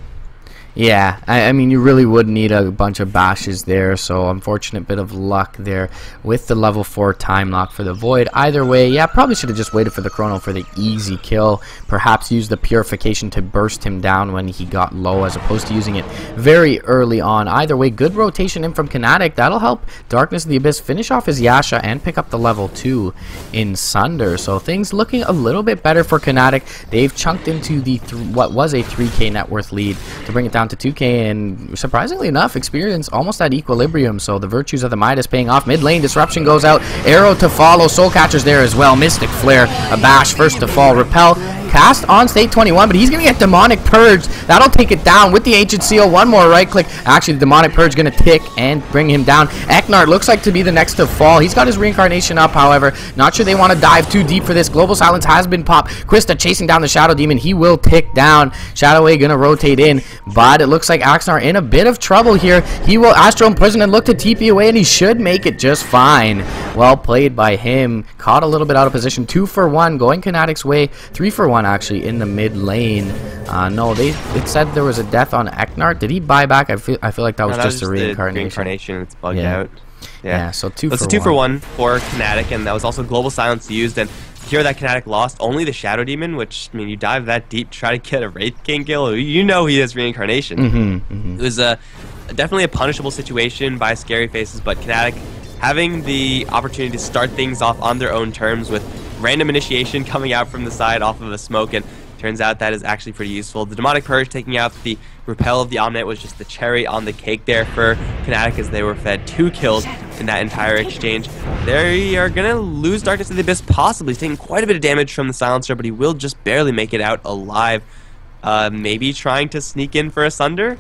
Yeah, I mean, you really would need a bunch of bashes there, so unfortunate bit of luck there with the level 4 time lock for the Void. Either way, yeah, probably should have just waited for the Chrono for the easy kill. Perhaps use the Purification to burst him down when he got low, as opposed to using it very early on. Either way, good rotation in from Qnatek. That'll help Darkness of the Abyss finish off his Yasha and pick up the level 2 in Sunder. So things looking a little bit better for Qnatek. They've chunked into the what was a 3k net worth lead to bring it down to 2k, and surprisingly enough, experience almost at equilibrium. So the virtues of the Midas paying off. Mid lane disruption goes out, arrow to follow, soul catchers there as well, mystic flare, a bash first to fall, repel cast on state 21, but he's gonna get demonic purge. That'll take it down with the ancient seal. One more right click, actually the demonic purge gonna tick and bring him down. Eknard looks like to be the next to fall. He's got his reincarnation up, however, not sure they want to dive too deep for this. Global silence has been popped. Quista chasing down the shadow demon, he will tick down. Shadowway gonna rotate in, but it looks like Axnar in a bit of trouble here. He will Astro Imprison and look to TP away, and he should make it just fine. Well played by him. Caught a little bit out of position. 2 for 1 going Qnatek's way. 3 for 1 actually in the mid lane. No, it said there was a death on Eknard. Did he buy back? I feel like that was just a reincarnation. It's bugged out. Yeah, so it's a 2 for 1 for Qnatek, and that was also global silence used. And here that Qnatek lost only the Shadow Demon, which, I mean, you dive that deep, try to get a Wraith King kill, you know he has reincarnation. It was definitely a punishable situation by Scary Faces, but Qnatek having the opportunity to start things off on their own terms with random initiation coming out from the side off of a smoke, and turns out that is actually pretty useful. The Demonic Purge taking out the repel of the Omnet was just the cherry on the cake there for Qnatek, as they were fed 2 kills in that entire exchange. They are going to lose Darkness of the Abyss, possibly. He's taking quite a bit of damage from the Silencer, but he will just barely make it out alive. Maybe trying to sneak in for a Sunder?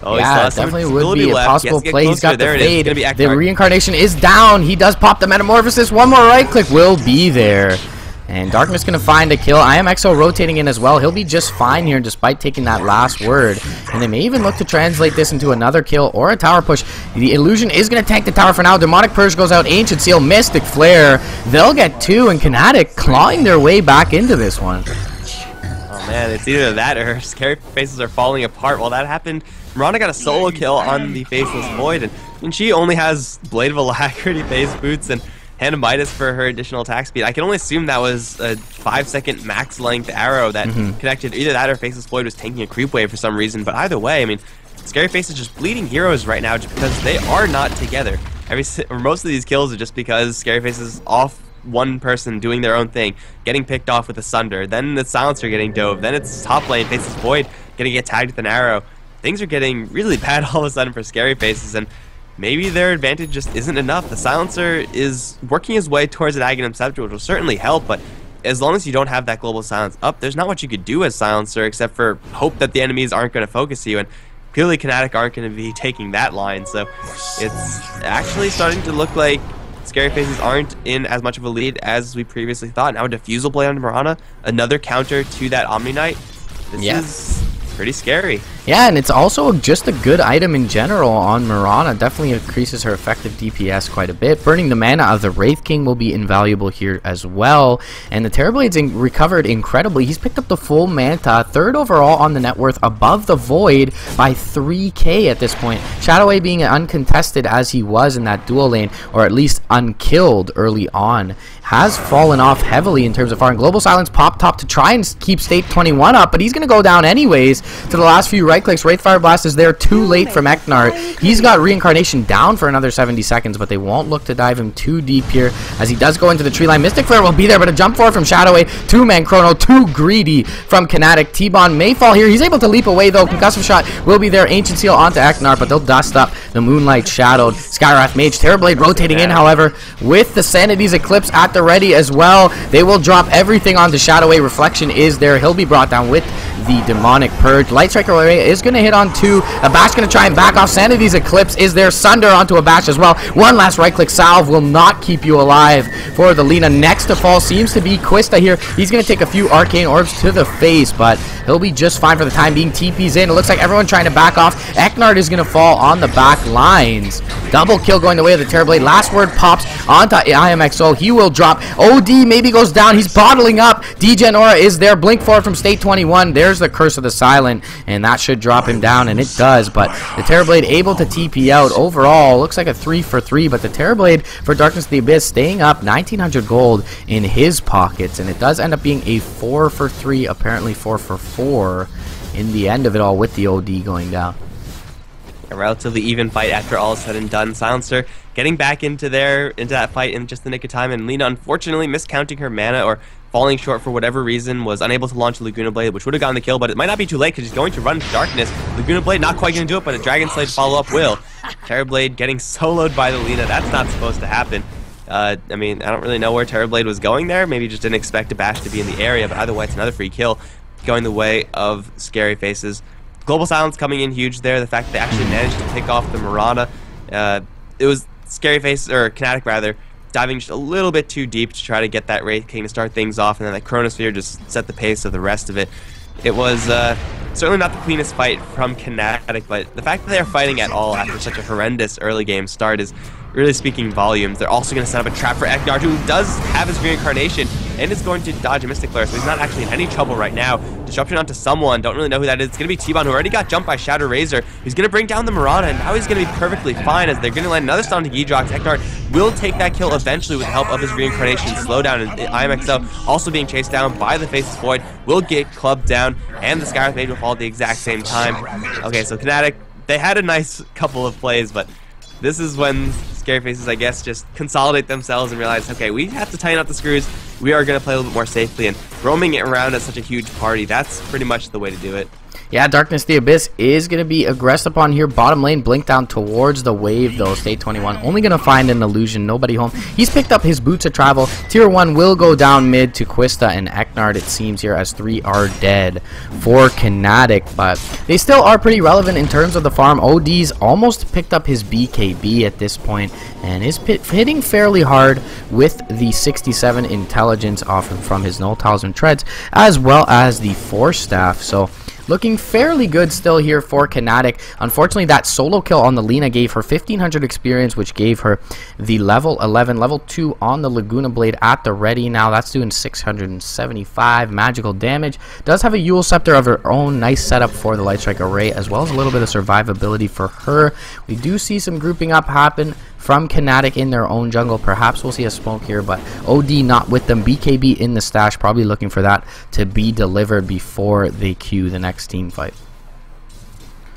Oh, yeah, definitely would be a possible play. He's got the fade. The reincarnation is down. He does pop the metamorphosis. One more right click will be there. And Darkness going to find a kill. IMXO rotating in as well. He'll be just fine here despite taking that last word. And they may even look to translate this into another kill or a tower push. The Illusion is going to tank the tower for now. Demonic Purge goes out. Ancient Seal, Mystic Flare. They'll get 2, and Qnatek clawing their way back into this one. Oh man, it's either that or Scary Faces are falling apart. Well, that happened. Mirana got a solo kill on the Faceless Void, and she only has Blade of Alacrity, Phase Boots, and Hand of Midas for her additional attack speed. I can only assume that was a 5-second max length arrow that connected. Either that or Faceless Void was taking a creep wave for some reason. But either way, I mean, Scary Face is just bleeding heroes right now just because they are not together. Most of these kills are just because Scary Face is off one person doing their own thing, getting picked off with a Sunder, then the Silencer getting dove, then it's top lane, Faceless Void getting get tagged with an arrow. Things are getting really bad all of a sudden for Scary Faces, and maybe their advantage just isn't enough. The Silencer is working his way towards an Aghanim Scepter, which will certainly help, but as long as you don't have that global silence up, there's not much you could do as Silencer except for hope that the enemies aren't going to focus you, and clearly Qnatek aren't going to be taking that line, so it's actually starting to look like Scary Faces aren't in as much of a lead as we previously thought. Now a Diffusal play on Mirana, another counter to that Omni Knight. This is pretty scary. Yeah, and it's also just a good item in general on Mirana. Definitely increases her effective DPS quite a bit. Burning the mana of the Wraith King will be invaluable here as well. And the Terrorblade's recovered incredibly. He's picked up the full Manta, 3rd overall on the net worth, above the Void by 3k at this point. Shadowway being uncontested as he was in that dual lane, or at least unkilled early on, has fallen off heavily in terms of farm. Global Silence popped top to try and keep State 21 up, but he's going to go down anyways to the last few right clicks. Wraith Fire Blast is there too late from Eknard. He's got Reincarnation down for another 70 seconds, but they won't look to dive him too deep here as he does go into the tree line. Mystic Flare will be there, but a jump forward from Shadowway. 2-man Chrono, too greedy from Qnatek. T-Bon may fall here. He's able to leap away though. Concussive Shot will be there. Ancient Seal onto Eknard, but they'll dust up the Moonlight Shadowed. Skywrath Mage. Terrorblade rotating in, however, with the Sanity's Eclipse at the ready as well. They will drop everything onto Shadowway. Reflection is there. He'll be brought down with the Demonic Purge. Light Striker away. Is going to hit on 2. Abash going to try and back off. Sanity's Eclipse is there. Sunder onto Abash as well. One last right-click salve will not keep you alive for the Lina. Next to fall seems to be Qwista here. He's going to take a few Arcane Orbs to the face, but he'll be just fine for the time being. TP's in. It looks like everyone trying to back off. Eknard is going to fall on the back lines. Double kill going the way of the Terrorblade. Last word pops onto IMXO. He will drop. OD maybe goes down. He's bottling up. DJ Nora is there. Blink forward from State 21. There's the Curse of the Silent, and that should drop him down, and it does. But the Terrorblade able to TP out. Overall, looks like a 3 for 3, but the Terrorblade for Darkness of the Abyss staying up 1900 gold in his pockets, and it does end up being a 4 for 3, apparently 4 for 4 in the end of it all, with the OD going down. A relatively even fight after all is said and done. Silencer getting back into that fight in just the nick of time, and Lina unfortunately miscounting her mana or falling short for whatever reason, was unable to launch Laguna Blade, which would have gotten the kill, but it might not be too late because he's going to run into Darkness. Laguna Blade not quite going to do it, but a Dragon Slade follow-up will. Terrorblade getting soloed by the Lina. That's not supposed to happen. I mean, I don't really know where Terrorblade was going there. Maybe just didn't expect Abash to be in the area, but either way, it's another free kill going the way of Scary Faces. Global Silence coming in huge there. The fact that they actually managed to pick off the Mirana. It was Scary Faces, or Qnatek rather, diving just a little bit too deep to try to get that Wraith King to start things off, and then that Chronosphere just set the pace of the rest of it. It was certainly not the cleanest fight from Qnatek, but the fact that they're fighting at all after such a horrendous early game start is really speaking volumes. They're also going to set up a trap for Eknard, who does have his reincarnation and is going to dodge a Mystic Flare, so he's not actually in any trouble right now. Disruption onto someone, don't really know who that is. It's going to be T-Bon, who already got jumped by Shadow Razor. He's going to bring down the Mirana, and now he's going to be perfectly fine as they're going to land another stun to Giedrox. Eknard will take that kill eventually with the help of his reincarnation slowdown, and IMXO also being chased down by the Faceless Void will get clubbed down, and the Skywrath Mage will fall at the exact same time. Okay, so Qnatek, they had a nice couple of plays, but this is when Scary Faces, I guess, just consolidate themselves and realize, okay, we have to tighten up the screws. We are going to play a little bit more safely, and roaming it around as such a huge party, that's pretty much the way to do it. Yeah, Darkness the Abyss is going to be aggressed upon here. Bottom lane, blink down towards the wave, though. State 21 only going to find an illusion. Nobody home. He's picked up his boots of travel. Tier 1 will go down mid to Qwista and Eknard, it seems, here, as 3 are dead for Qnatek. But they still are pretty relevant in terms of the farm. OD's almost picked up his BKB at this point and is hitting fairly hard with the 67 intelligence off from his No Talisman Treads, as well as the Force Staff. So looking fairly good still here for Qnatek. Unfortunately, that solo kill on the Lina gave her 1500 experience, which gave her the level 11, level 2 on the Laguna Blade at the ready. Now that's doing 675 magical damage. Does have a Yule Scepter of her own. Nice setup for the Light Strike Array, as well as a little bit of survivability for her. We do see some grouping up happen from Qnatek in their own jungle. Perhaps we'll see a smoke here, but OD not with them. BKB in the stash, probably looking for that to be delivered before they queue the next team fight.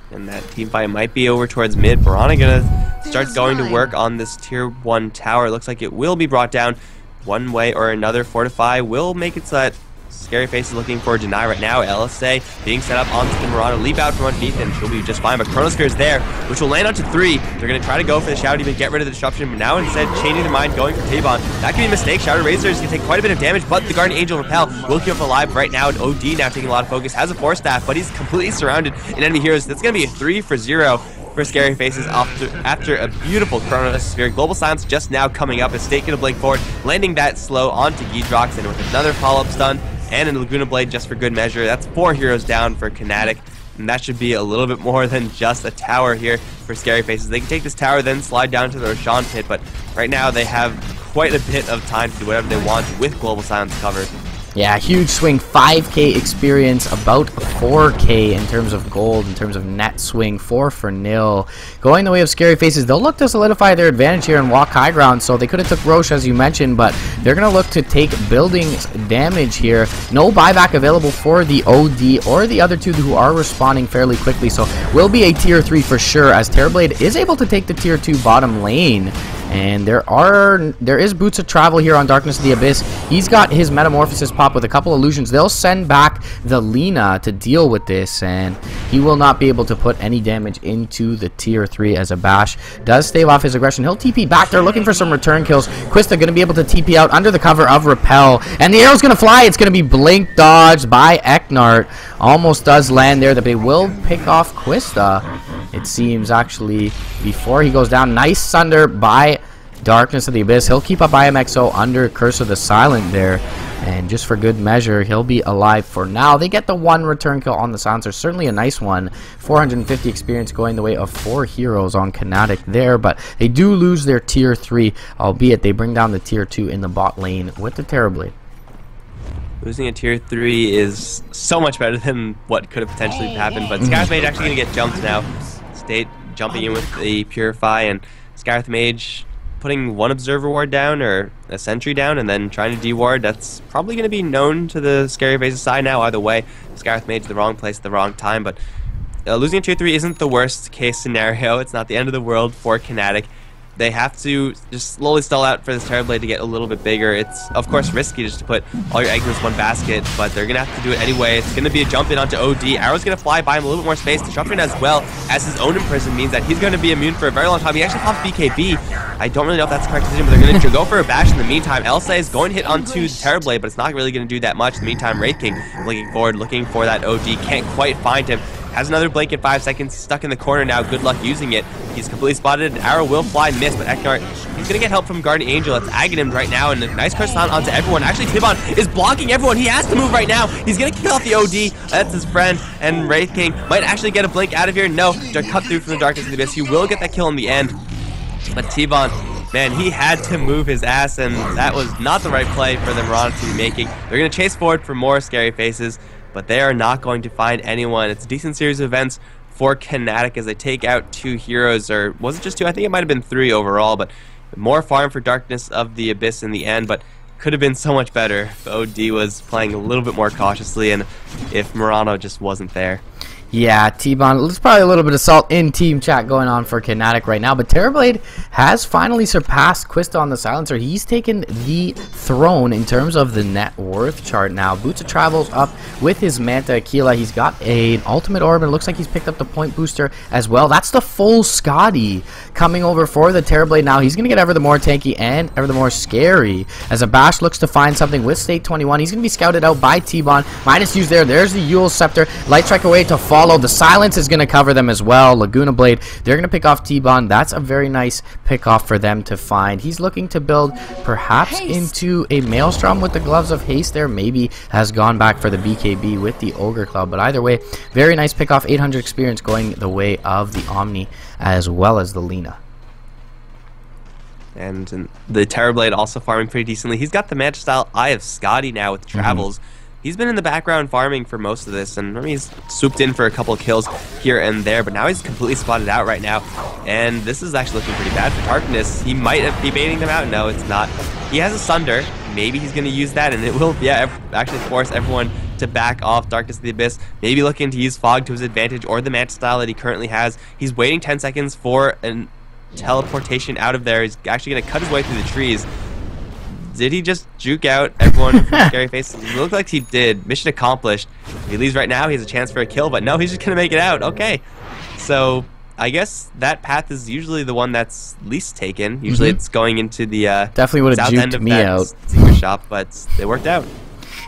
And that team fight might be over towards mid. Mirana gonna start going to work on this tier 1 tower. Looks like it will be brought down one way or another. Fortify will make it so that Scary Face is looking for a deny right now. LSA being set up onto the Mirana. Leap out from underneath, and she'll be just fine. But Chronosphere is there, which will land onto 3. They're going to try to go for the Shadow Demon, get rid of the disruption, but now instead changing their mind, going for T-Bon. That could be a mistake. Shadow Razor is going to take quite a bit of damage, but the Guardian Angel Repel will keep him alive right now. And OD now taking a lot of focus, has a Force Staff, but he's completely surrounded in enemy heroes. That's going to be a 3 for 0 for Scary Faces after a beautiful Chronosphere. Global Silence just now coming up as State going to blink forward, landing that slow onto Giedrox, and with another follow-up stun and a Laguna Blade just for good measure. That's 4 heroes down for Qnatek, and that should be a little bit more than just a tower here for Scary Faces. They can take this tower, then slide down to the Roshan pit, but right now they have quite a bit of time to do whatever they want with Global Silence covered. Yeah, huge swing, 5k experience, about 4k in terms of gold, in terms of net swing, 4 for 0. Going the way of Scary Faces, they'll look to solidify their advantage here and walk high ground, so they could have took Roche as you mentioned, but they're going to look to take building damage here. No buyback available for the OD or the other 2 who are responding fairly quickly, so will be a tier 3 for sure, as Terrorblade is able to take the tier 2 bottom lane. And there is Boots of Travel here on Darkness of the Abyss. He's got his Metamorphosis pop with a couple illusions. They'll send back the Lina to deal with this, and he will not be able to put any damage into the tier 3 as a Bash does stave off his aggression. He'll TP back. They're looking for some return kills. Quista going to be able to TP out under the cover of Repel, and the arrow's going to fly. It's going to be blink dodged by Qnatek. Almost does land there. That they will pick off Quista, it seems, actually, before he goes down. Nice Sunder by Darkness of the Abyss. He'll keep up IMXO under Curse of the Silent there, and just for good measure, he'll be alive for now. They get the 1 return kill on the Silencer. Certainly a nice one. 450 experience going the way of 4 heroes on Qnatek there, but they do lose their tier 3, albeit they bring down the tier 2 in the bot lane with the Terrorblade. Losing a tier 3 is so much better than what could have potentially happened, but Scarith Mage actually going to get jumped now. State jumping in with the Purify, and Scarith Mage putting 1 Observer Ward down, or a Sentry down, and then trying to de-ward. That's probably going to be known to the Scary Faces side now. Either way, Scarith Mage the wrong place at the wrong time, but losing a tier 3 isn't the worst case scenario. It's not the end of the world for Qnatek. They have to just slowly stall out for this Terrorblade to get a little bit bigger. It's, of course, risky just to put all your eggs in this one basket, but they're going to have to do it anyway. It's going to be a jump in onto OD. Arrow's going to fly by him a little bit more space. Disruption as well as his own Imprison means that he's going to be immune for a very long time. He actually pops BKB. I don't really know if that's the correct decision, but they're going to go for a bash in the meantime. Elsa is going to hit onto the Terrorblade, but it's not really going to do that much. In the meantime, Wraith King looking forward, looking for that OD. Can't quite find him. Has another blink in 5 seconds. Stuck in the corner now. Good luck using it. He's completely spotted. Arrow will fly, miss, but Qnatek, he's going to get help from Guardian Angel. It's Aghanim right now, and a nice curse onto everyone. Actually, Tibon is blocking everyone. He has to move right now. He's going to kill off the OD. That's his friend, and Wraith King might actually get a blink out of here. No, they're cut through from the Darkness of the Abyss. He will get that kill in the end, but Tibon, man, he had to move his ass, and that was not the right play for the Mirana to be making. They're going to chase forward for more Scary Faces, but they are not going to find anyone. It's a decent series of events for Qnatek as they take out 2 heroes, or was it just 2? I think it might have been 3 overall, but more farm for Darkness of the Abyss in the end, but could have been so much better if OD was playing a little bit more cautiously and if Mirana just wasn't there. Yeah, T-Bon, there's probably a little bit of salt in team chat going on for Qnatek right now, but Terrorblade has finally surpassed Quista on the Silencer. He's taken the throne in terms of the net worth chart now. Boots of Travel's up with his Manta Aquila. He's got an Ultimate Orb, and it looks like he's picked up the point booster as well. That's the full Scotty coming over for the Terrorblade now. He's going to get ever the more tanky and ever the more scary as a Bash looks to find something with State 21. He's going to be scouted out by T-Bon. Minus use there. There's the Yule Scepter. Light Strike away to fall. The Silence is going to cover them as well. Laguna Blade, they're going to pick off T-Bon. That's a very nice pick off for them to find. He's looking to build perhaps into a Maelstrom with the Gloves of Haste there. Maybe has gone back for the BKB with the Ogre Club. But either way, very nice pick off. 800 experience going the way of the Omni as well as the Lina. And the Terrorblade also farming pretty decently. He's got the Manta style Eye of Scotty now with Travels. He's been in the background farming for most of this, and I mean, he's swooped in for a couple of kills here and there, but now he's completely spotted out right now, and this is actually looking pretty bad for Darkness. He might be baiting them out. No, it's not. He has a Sunder. Maybe he's going to use that, and it will, actually force everyone to back off Darkness of the Abyss. Maybe looking to use Fog to his advantage, or the Manta style that he currently has. He's waiting 10 seconds for a teleportation out of there. He's actually going to cut his way through the trees. Did he just juke out everyone from Scary Faces? It looked like he did. Mission accomplished. If he leaves right now, he has a chance for a kill, but no, he's just going to make it out. Okay. So I guess that path is usually the one that's least taken. Usually it's going into the definitely would have juked me out. Secret shop, but it worked out.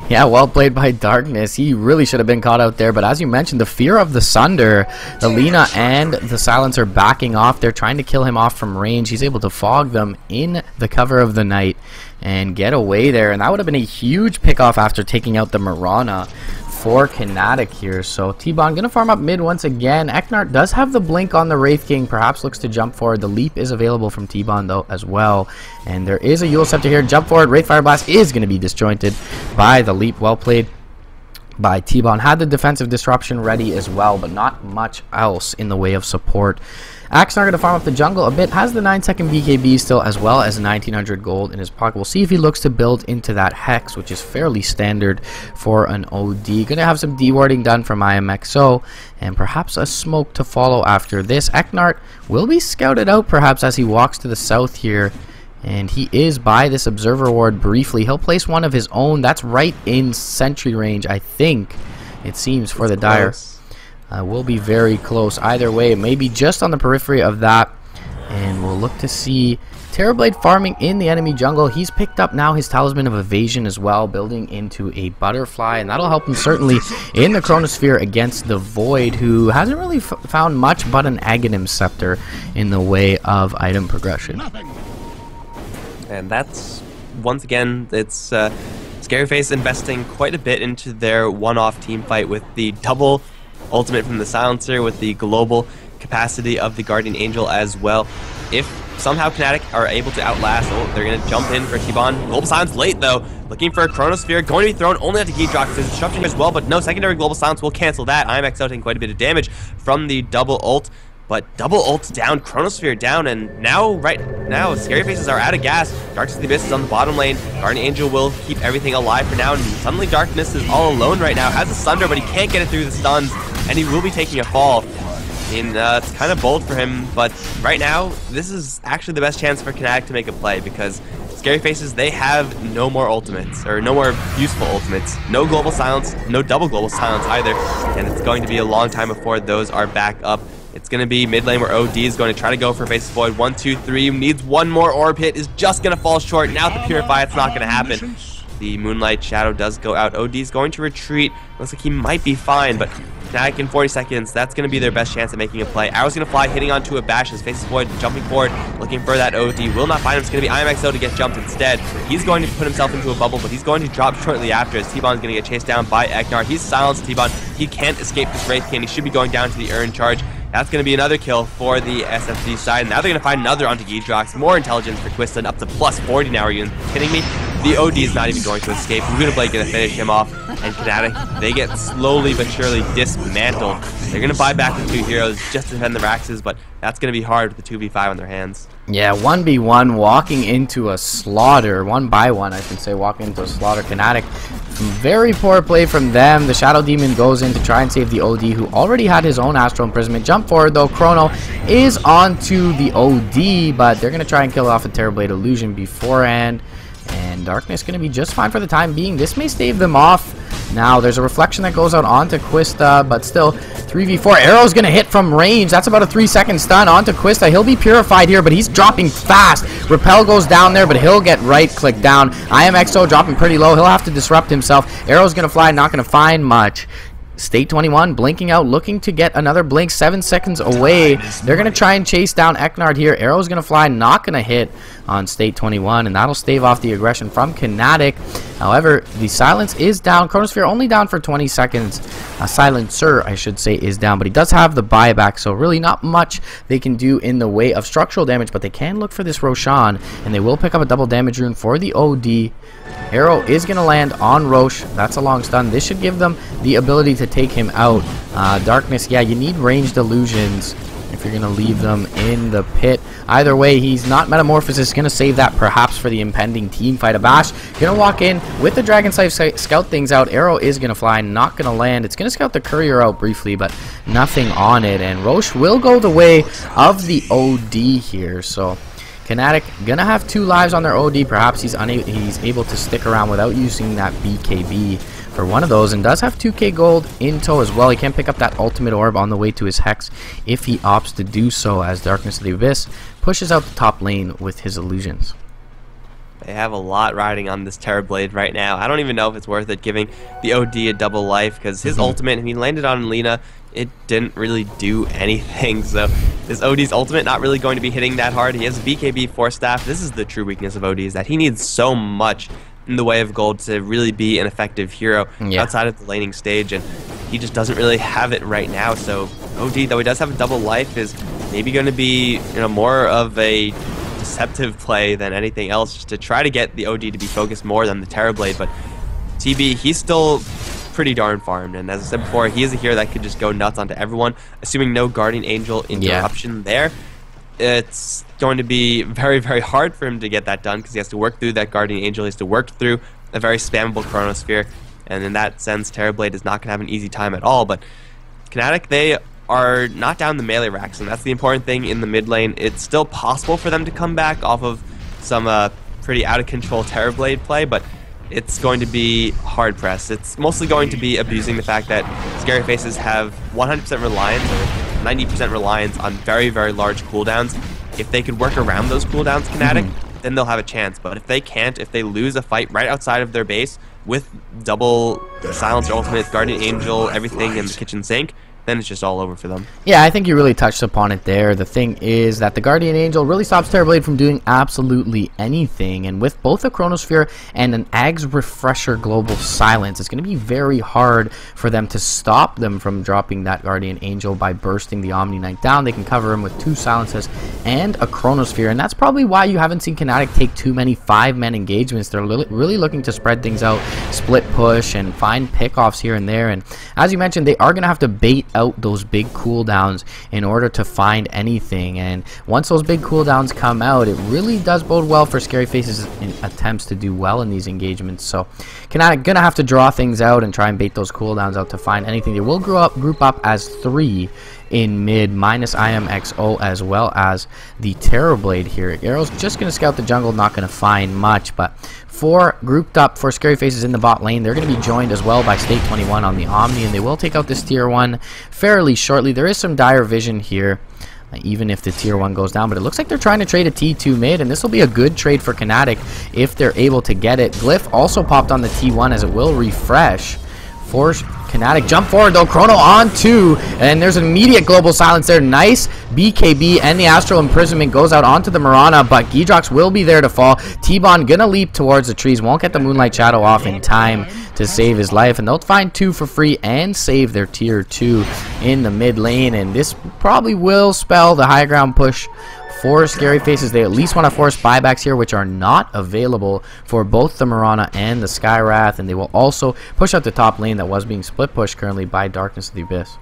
Yeah, well played by Darkness. He really should have been caught out there, but as you mentioned, the fear of the Sunder, the Lina and the Silencer backing off. They're trying to kill him off from range. He's able to fog them in the cover of the night and get away there, and that would have been a huge pick-off after taking out the Mirana for Qnatek here. So T-Bon gonna farm up mid once again. Qnatek does have the blink on the Wraith King, perhaps looks to jump forward. The leap is available from T-Bon though as well, and there is a Yule Scepter here. Jump forward. Wraith Fire Blast is going to be disjointed by the leap. Well played by T-Bon. Had the defensive disruption ready as well, but not much else in the way of support Axnar going to farm up the jungle a bit, has the 9-second BKB still, as well as 1900 gold in his pocket. We'll see if he looks to build into that Hex, which is fairly standard for an OD. Going to have some dewarding done from IMXO, and perhaps a smoke to follow after this. Eknart will be scouted out perhaps as he walks to the south here, and he is by this observer ward briefly. He'll place one of his own. That's right in sentry range, I think, it seems, for the Dire. Will be very close either way, maybe just on the periphery of that, and we'll look to see Terrorblade farming in the enemy jungle. He's picked up now his Talisman of Evasion as well, building into a Butterfly, and that'll help him certainly in the Chronosphere against the Void, who hasn't really found much but an Aghanim Scepter in the way of item progression. And that's, once again, it's Scaryface investing quite a bit into their one-off team fight with the double ultimate from the Silencer, with the global capacity of the Guardian Angel as well. If somehow Qnatek are able to outlast, they're going to jump in for T-Bon. Global Silence late though, looking for a Chronosphere, going to be thrown only at the Geedrock. There's disruption as well, but no, secondary Global Silence will cancel that. IMXO taking quite a bit of damage from the double ult, but double ult down, Chronosphere down, and now, right now, Scary Faces are out of gas. Darkness of the Abyss is on the bottom lane. Guardian Angel will keep everything alive for now, and suddenly Darkness is all alone right now. Has a Sunder, but he can't get it through the stuns, and he will be taking a fall. And it's kind of bold for him, but right now, this is actually the best chance for Qnatek to make a play, because Scary Faces, they have no more ultimates, or no more useful ultimates. No Global Silence, no double Global Silence either, and it's going to be a long time before those are back up. It's going to be mid lane where OD is going to try to go for Faceless Void. 1, 2, 3, needs one more Orb hit, is just going to fall short. Now with the Purify, it's not going to happen. The Moonlight Shadow does go out. OD is going to retreat. Looks like he might be fine, but Qnatek in 40 seconds, that's going to be their best chance at making a play. Arrow's going to fly, hitting onto a bash as Faceless Void jumping forward, looking for that OD. Will not find him. It's going to be IMXO to get jumped instead. He's going to put himself into a bubble, but he's going to drop shortly after as T-Bon's going to get chased down by Eknar. He's silenced T-Bon. He can't escape this Wraith King. He should be going down to the Urn Charge. That's going to be another kill for the SFZ side. Now they're going to find another onto Geedrox. More intelligence for Quiston, up to plus 40 now. Are you kidding me? The OD is not even going to escape. Lunablade going to finish him off. And Qnatek, they get slowly but surely dismantled. They're going to buy back the 2 heroes just to defend the Raxes, but that's going to be hard with the 2v5 on their hands. Yeah, 1v1 walking into a slaughter. 1x1, I should say, walking into a slaughter. Qnatek, very poor play from them. The Shadow Demon goes in to try and save the OD, who already had his own Astral Imprisonment. Jump forward, though. Chrono is onto the OD, but they're going to try and kill off a Terrorblade Illusion beforehand. And Darkness going to be just fine for the time being. This may stave them off. Now, there's a reflection that goes out onto Quista, but still, 3v4. Arrow's going to hit from range. That's about a 3-second stun onto Quista. He'll be purified here, but he's dropping fast. Repel goes down there, but he'll get right-click down. IMXO dropping pretty low. He'll have to disrupt himself. Arrow's going to fly, not going to find much. State 21 blinking out, looking to get another blink. 7 seconds away. They're going to try and chase down Eknard here. Arrow's going to fly, not going to hit on State 21, and that'll stave off the aggression from Qnatek. However, the silence is down. Chronosphere only down for 20 seconds. Silencer, I should say, is down, but he does have the buyback, so really not much they can do in the way of structural damage, but they can look for this Roshan, and they will pick up a double damage rune for the OD. Arrow is going to land on Roche. That's a long stun. This should give them the ability to take him out. Darkness, yeah, you need ranged illusions if you're going to leave them in the pit. Either way, he's not Metamorphosis. Going to save that perhaps for the impending team fight. Abash going to walk in with the Dragon Scythe, scout things out. Arrow is going to fly, not going to land. It's going to scout the Courier out briefly, but nothing on it. And Roche will go the way of the OD here. So Qnatek going to have 2 lives on their OD. Perhaps he's able to stick around without using that BKB for one of those, and does have 2k gold in tow as well. He can pick up that ultimate orb on the way to his Hex if he opts to do so, as Darkness of the Abyss pushes out the top lane with his illusions. They have a lot riding on this Terrorblade right now. I don't even know if it's worth it giving the OD a double life, because his ultimate, he landed on Lina, it didn't really do anything. So this OD's ultimate not really going to be hitting that hard. He has BKB Force Staff. This is the true weakness of OD, is that he needs so much in the way of gold to really be an effective hero outside of the laning stage, and he just doesn't really have it right now. So OD, though he does have a double life, is maybe going to be, you know, more of a deceptive play than anything else, just to try to get the OD to be focused more than the Terrorblade. But TB, he's still pretty darn farmed. And as I said before, he is a hero that could just go nuts onto everyone, assuming no Guardian Angel interruption there. It's going to be very, very hard for him to get that done because he has to work through that Guardian Angel. He has to work through a very spammable Chronosphere. And in that sense, Terrorblade is not going to have an easy time at all. But Qnatek, they are not down the melee racks, and that's the important thing in the mid lane. It's still possible for them to come back off of some pretty out-of-control Terrorblade play, but it's going to be hard pressed. It's mostly going to be abusing the fact that Scary Faces have 100% reliance or 90% reliance on very, very large cooldowns. If they could work around those cooldowns, Qnatek, then they'll have a chance. But if they can't, if they lose a fight right outside of their base with double Silencer ultimate, Guardian Angel, everything in the kitchen sink, then it's just all over for them. Yeah, I think you really touched upon it there. The thing is that the Guardian Angel really stops Terrorblade from doing absolutely anything, and with both a Chronosphere and an Ag's Refresher Global Silence, it's going to be very hard for them to stop them from dropping that Guardian Angel by bursting the Omni Knight down. They can cover him with 2 Silences and a Chronosphere, and that's probably why you haven't seen Qnatek take too many 5-man engagements. They're really looking to spread things out, split push, and find pickoffs here and there, and as you mentioned, they are going to have to bait out those big cooldowns in order to find anything, and once those big cooldowns come out, it really does bode well for Scary Faces in attempts to do well in these engagements. So Qnatek gonna have to draw things out and try and bait those cooldowns out to find anything. They will group up as 3 in mid, minus IMXO as well as the Terrorblade here. Arrow's just going to scout the jungle, not going to find much, but 4 grouped up for Scary Faces in the bot lane. They're going to be joined as well by State 21 on the Omni, and they will take out this tier 1 fairly shortly. There is some dire vision here, even if the tier 1 goes down, but it looks like they're trying to trade a T2 mid, and this will be a good trade for Qnatek if they're able to get it. Glyph also popped on the T1 as it will refresh. Force Qnatek jump forward though, Chrono on 2, and there's an immediate global silence there. Nice BKB, and the Astral Imprisonment goes out onto the Mirana, but Giedrox will be there to fall. T-Bon gonna leap towards the trees, won't get the Moonlight Shadow off in time to save his life, and they'll find 2 for free and save their tier 2 in the mid lane, and this probably will spell the high ground push for Scary Faces. They at least want to force buybacks here, which are not available for both the Mirana and the Skywrath, and they will also push out the top lane that was being split pushed currently by Darkness of the Abyss.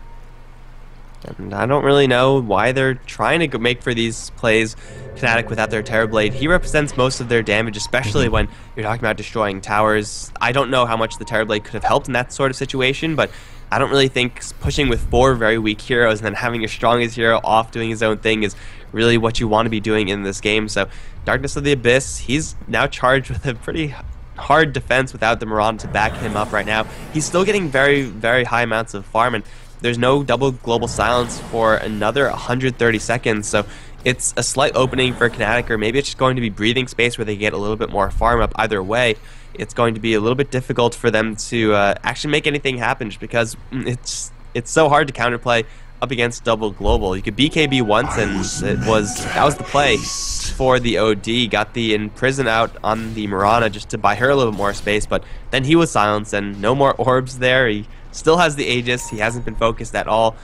And I don't really know why they're trying to make for these plays Qnatek without their Terrorblade. He represents most of their damage, especially when you're talking about destroying towers. I don't know how much the Terrorblade could have helped in that sort of situation, but I don't really think pushing with 4 very weak heroes and then having your strongest hero off doing his own thing is really what you want to be doing in this game. So Darkness of the Abyss, he's now charged with a pretty hard defense without the Mirana to back him up right now. He's still getting very, very high amounts of farm, and there's no double global silence for another 130 seconds, so it's a slight opening for Qnatek, or maybe it's just going to be breathing space where they get a little bit more farm up. Either way, it's going to be a little bit difficult for them to actually make anything happen, just because it's so hard to counterplay up against double global. You could BKB once, and that was the play for the OD. Got the Imprison out on the Mirana just to buy her a little bit more space, but then he was silenced and no more orbs there. He still has the Aegis. He hasn't been focused at all.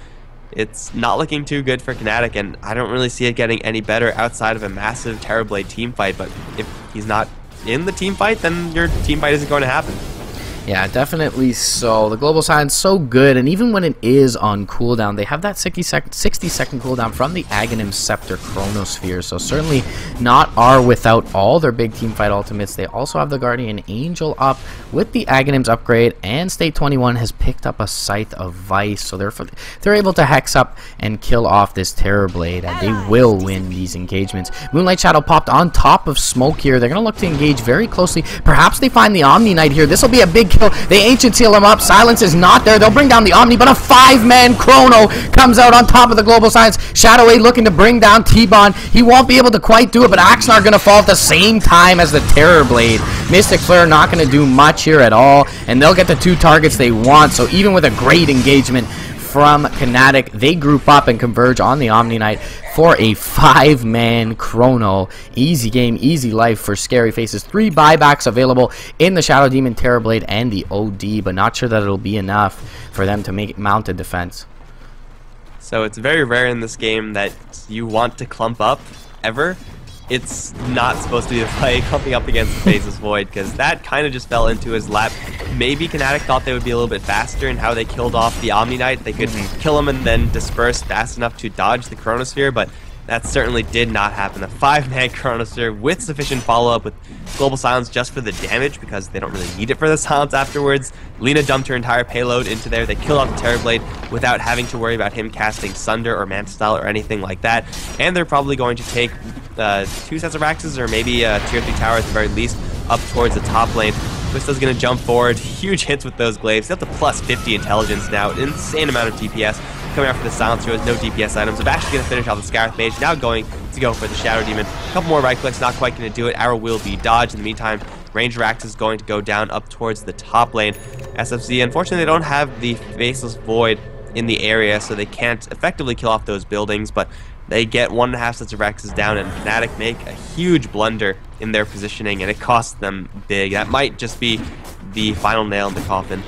It's not looking too good for Qnatek, and I don't really see it getting any better outside of a massive Terrorblade team fight. But if he's not in the team fight, then your team fight isn't going to happen. Yeah, definitely so. The global silence so good, and even when it is on cooldown, they have that 60-second cooldown from the Aghanim Scepter Chronosphere, so certainly not are without all their big teamfight ultimates. They also have the Guardian Angel up with the Aghanim's upgrade, and State 21 has picked up a Scythe of Vice, so they're able to hex up and kill off this Terrorblade, and they will win these engagements. Moonlight Shadow popped on top of Smoke here. They're going to look to engage very closely. Perhaps they find the Omni Knight here. This will be a big kill. They Ancient Seal him up. Silence is not there. They'll bring down the Omni, but a 5-man Chrono comes out on top of the global silence. Shadow A looking to bring down T-Bon. He won't be able to quite do it, but Axnar going to fall at the same time as the Terrorblade. Mystic Flare not going to do much here at all, and they'll get the 2 targets they want. So even with a great engagement from Qnatek, they group up and converge on the Omni Knight for a 5-man Chrono. Easy game, easy life for Scary Faces. 3 buybacks available in the Shadow Demon, Terrorblade, and the OD, but not sure that it'll be enough for them to mount a defense. So it's very rare in this game that you want to clump up, ever. It's not supposed to be a play clumping up against the Faceless Void, because that kind of just fell into his lap maybe Qnatek thought they would be a little bit faster in how they killed off the Omni Knight. They could kill him and then disperse fast enough to dodge the Chronosphere, but that certainly did not happen. A 5-man Chronosphere with sufficient follow-up with Global Silence just for the damage, because they don't really need it for the silence afterwards. Lina dumped her entire payload into there. They killed off the Terrorblade without having to worry about him casting Sunder or Manta Style or anything like that. And they're probably going to take 2 sets of Raxes, or maybe a tier 3 tower at the very least, up towards the top lane. Twista's going to jump forward. Huge hits with those glaives. They have the plus 50 intelligence now. An insane amount of DPS coming out for the Silence, who has no DPS items. They're actually going to finish off the Scarif Mage. Now going to go for the Shadow Demon. A couple more right clicks, not quite going to do it. Arrow will be dodged. In the meantime, Ranger Axe is going to go down up towards the top lane. SFZ, unfortunately, they don't have the Faceless Void in the area, so they can't effectively kill off those buildings, but they get 1.5 sets of Rexes down, and Qnatek make a huge blunder in their positioning, and it costs them big. That might just be the final nail in the coffin.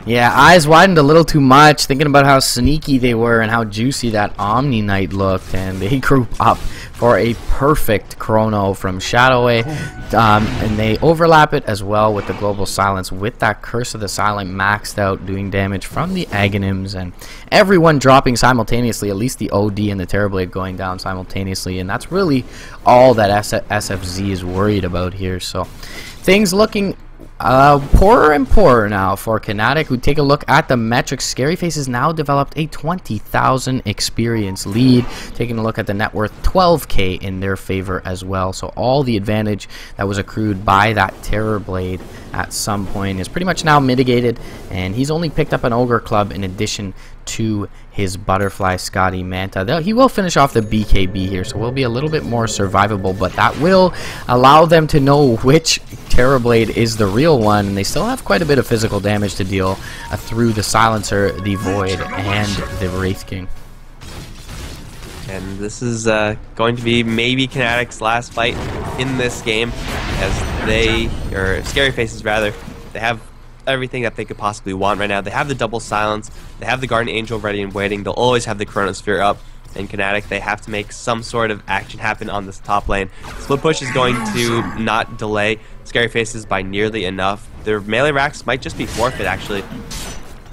Yeah, eyes widened a little too much, thinking about how sneaky they were and how juicy that Omni Knight looked, and they group up for a perfect chrono from Shadowway, and they overlap it as well with the Global Silence, with that Curse of the Silent maxed out, doing damage from the Aghanims, and everyone dropping simultaneously, at least the OD and the Terrorblade going down simultaneously, and that's really all that SFZ is worried about here. So things looking poorer and poorer now for Qnatek. We take a look at the metrics. Scary Faces now developed a 20,000 experience lead. Taking a look at the net worth, 12k in their favor as well. So all the advantage that was accrued by that Terrorblade at some point is pretty much now mitigated, and he's only picked up an Ogre Club in addition to his Butterfly Scotty Manta. He will finish off the BKB here, so will be a little bit more survivable, but that will allow them to know which Terrorblade is the real one, and they still have quite a bit of physical damage to deal through the Silencer, the Void, and the Wraith King. And this is going to be maybe Qnatek's last fight in this game, as they, or Scary Faces rather, they have everything that they could possibly want right now. They have the double silence, they have the Guardian Angel ready and waiting, they'll always have the Chronosphere up, and Qnatek, they have to make some sort of action happen on this top lane. Split push is going to not delay Scary Faces by nearly enough. Their melee racks might just be forfeit, actually.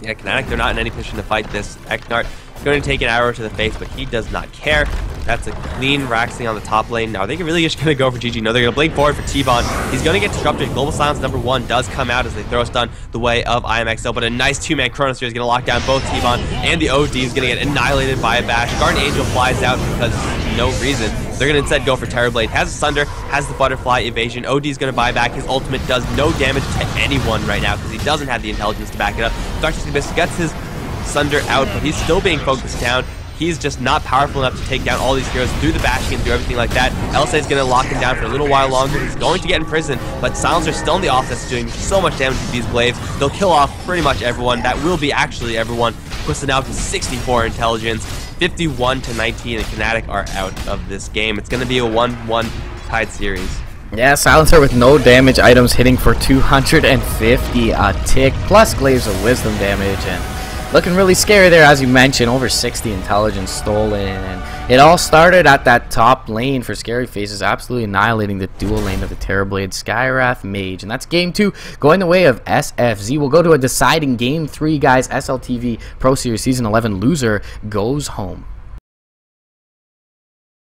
Yeah, Qnatek, they're not in any position to fight this. Eknart going to take an arrow to the face, but he does not care. That's a clean Raxing on the top lane. Now, are they really just going to go for GG? No, they're going to blink forward for T-Bon. He's going to get disrupted. Global Silence number 1 does come out as they throw a stun the way of IMXL, but a nice 2-man Chronosphere is going to lock down both T-Bon, and the OD is going to get annihilated by a bash. Guardian Angel flies out because no reason. They're going to instead go for Terrorblade. Has a Sunder, has the Butterfly evasion. OD is going to buy back. His ultimate does no damage to anyone right now because he doesn't have the intelligence to back it up. Darkness Abyss gets his Sunder out, but he's still being focused down. He's just not powerful enough to take down all these heroes, do the bashing and do everything like that. Elsa is going to lock him down for a little while longer. He's going to get in prison, but Silencer's still in the offense, doing so much damage with these glaives. They'll kill off pretty much everyone. That will be actually everyone. Twisted out to 64 intelligence, 51 to 19, and Qnatek are out of this game. It's going to be a 1-1 tied series. Yeah, Silencer with no damage items hitting for 250 a tick, plus Glaives of Wisdom damage, and looking really scary there, as you mentioned. Over 60 intelligence stolen, and it all started at that top lane for Scary Faces, absolutely annihilating the dual lane of the Terrorblade Skywrath Mage. And that's game 2 going the way of SFZ. We'll go to a deciding game 3, guys. SLTV Pro Series Season 11 loser goes home.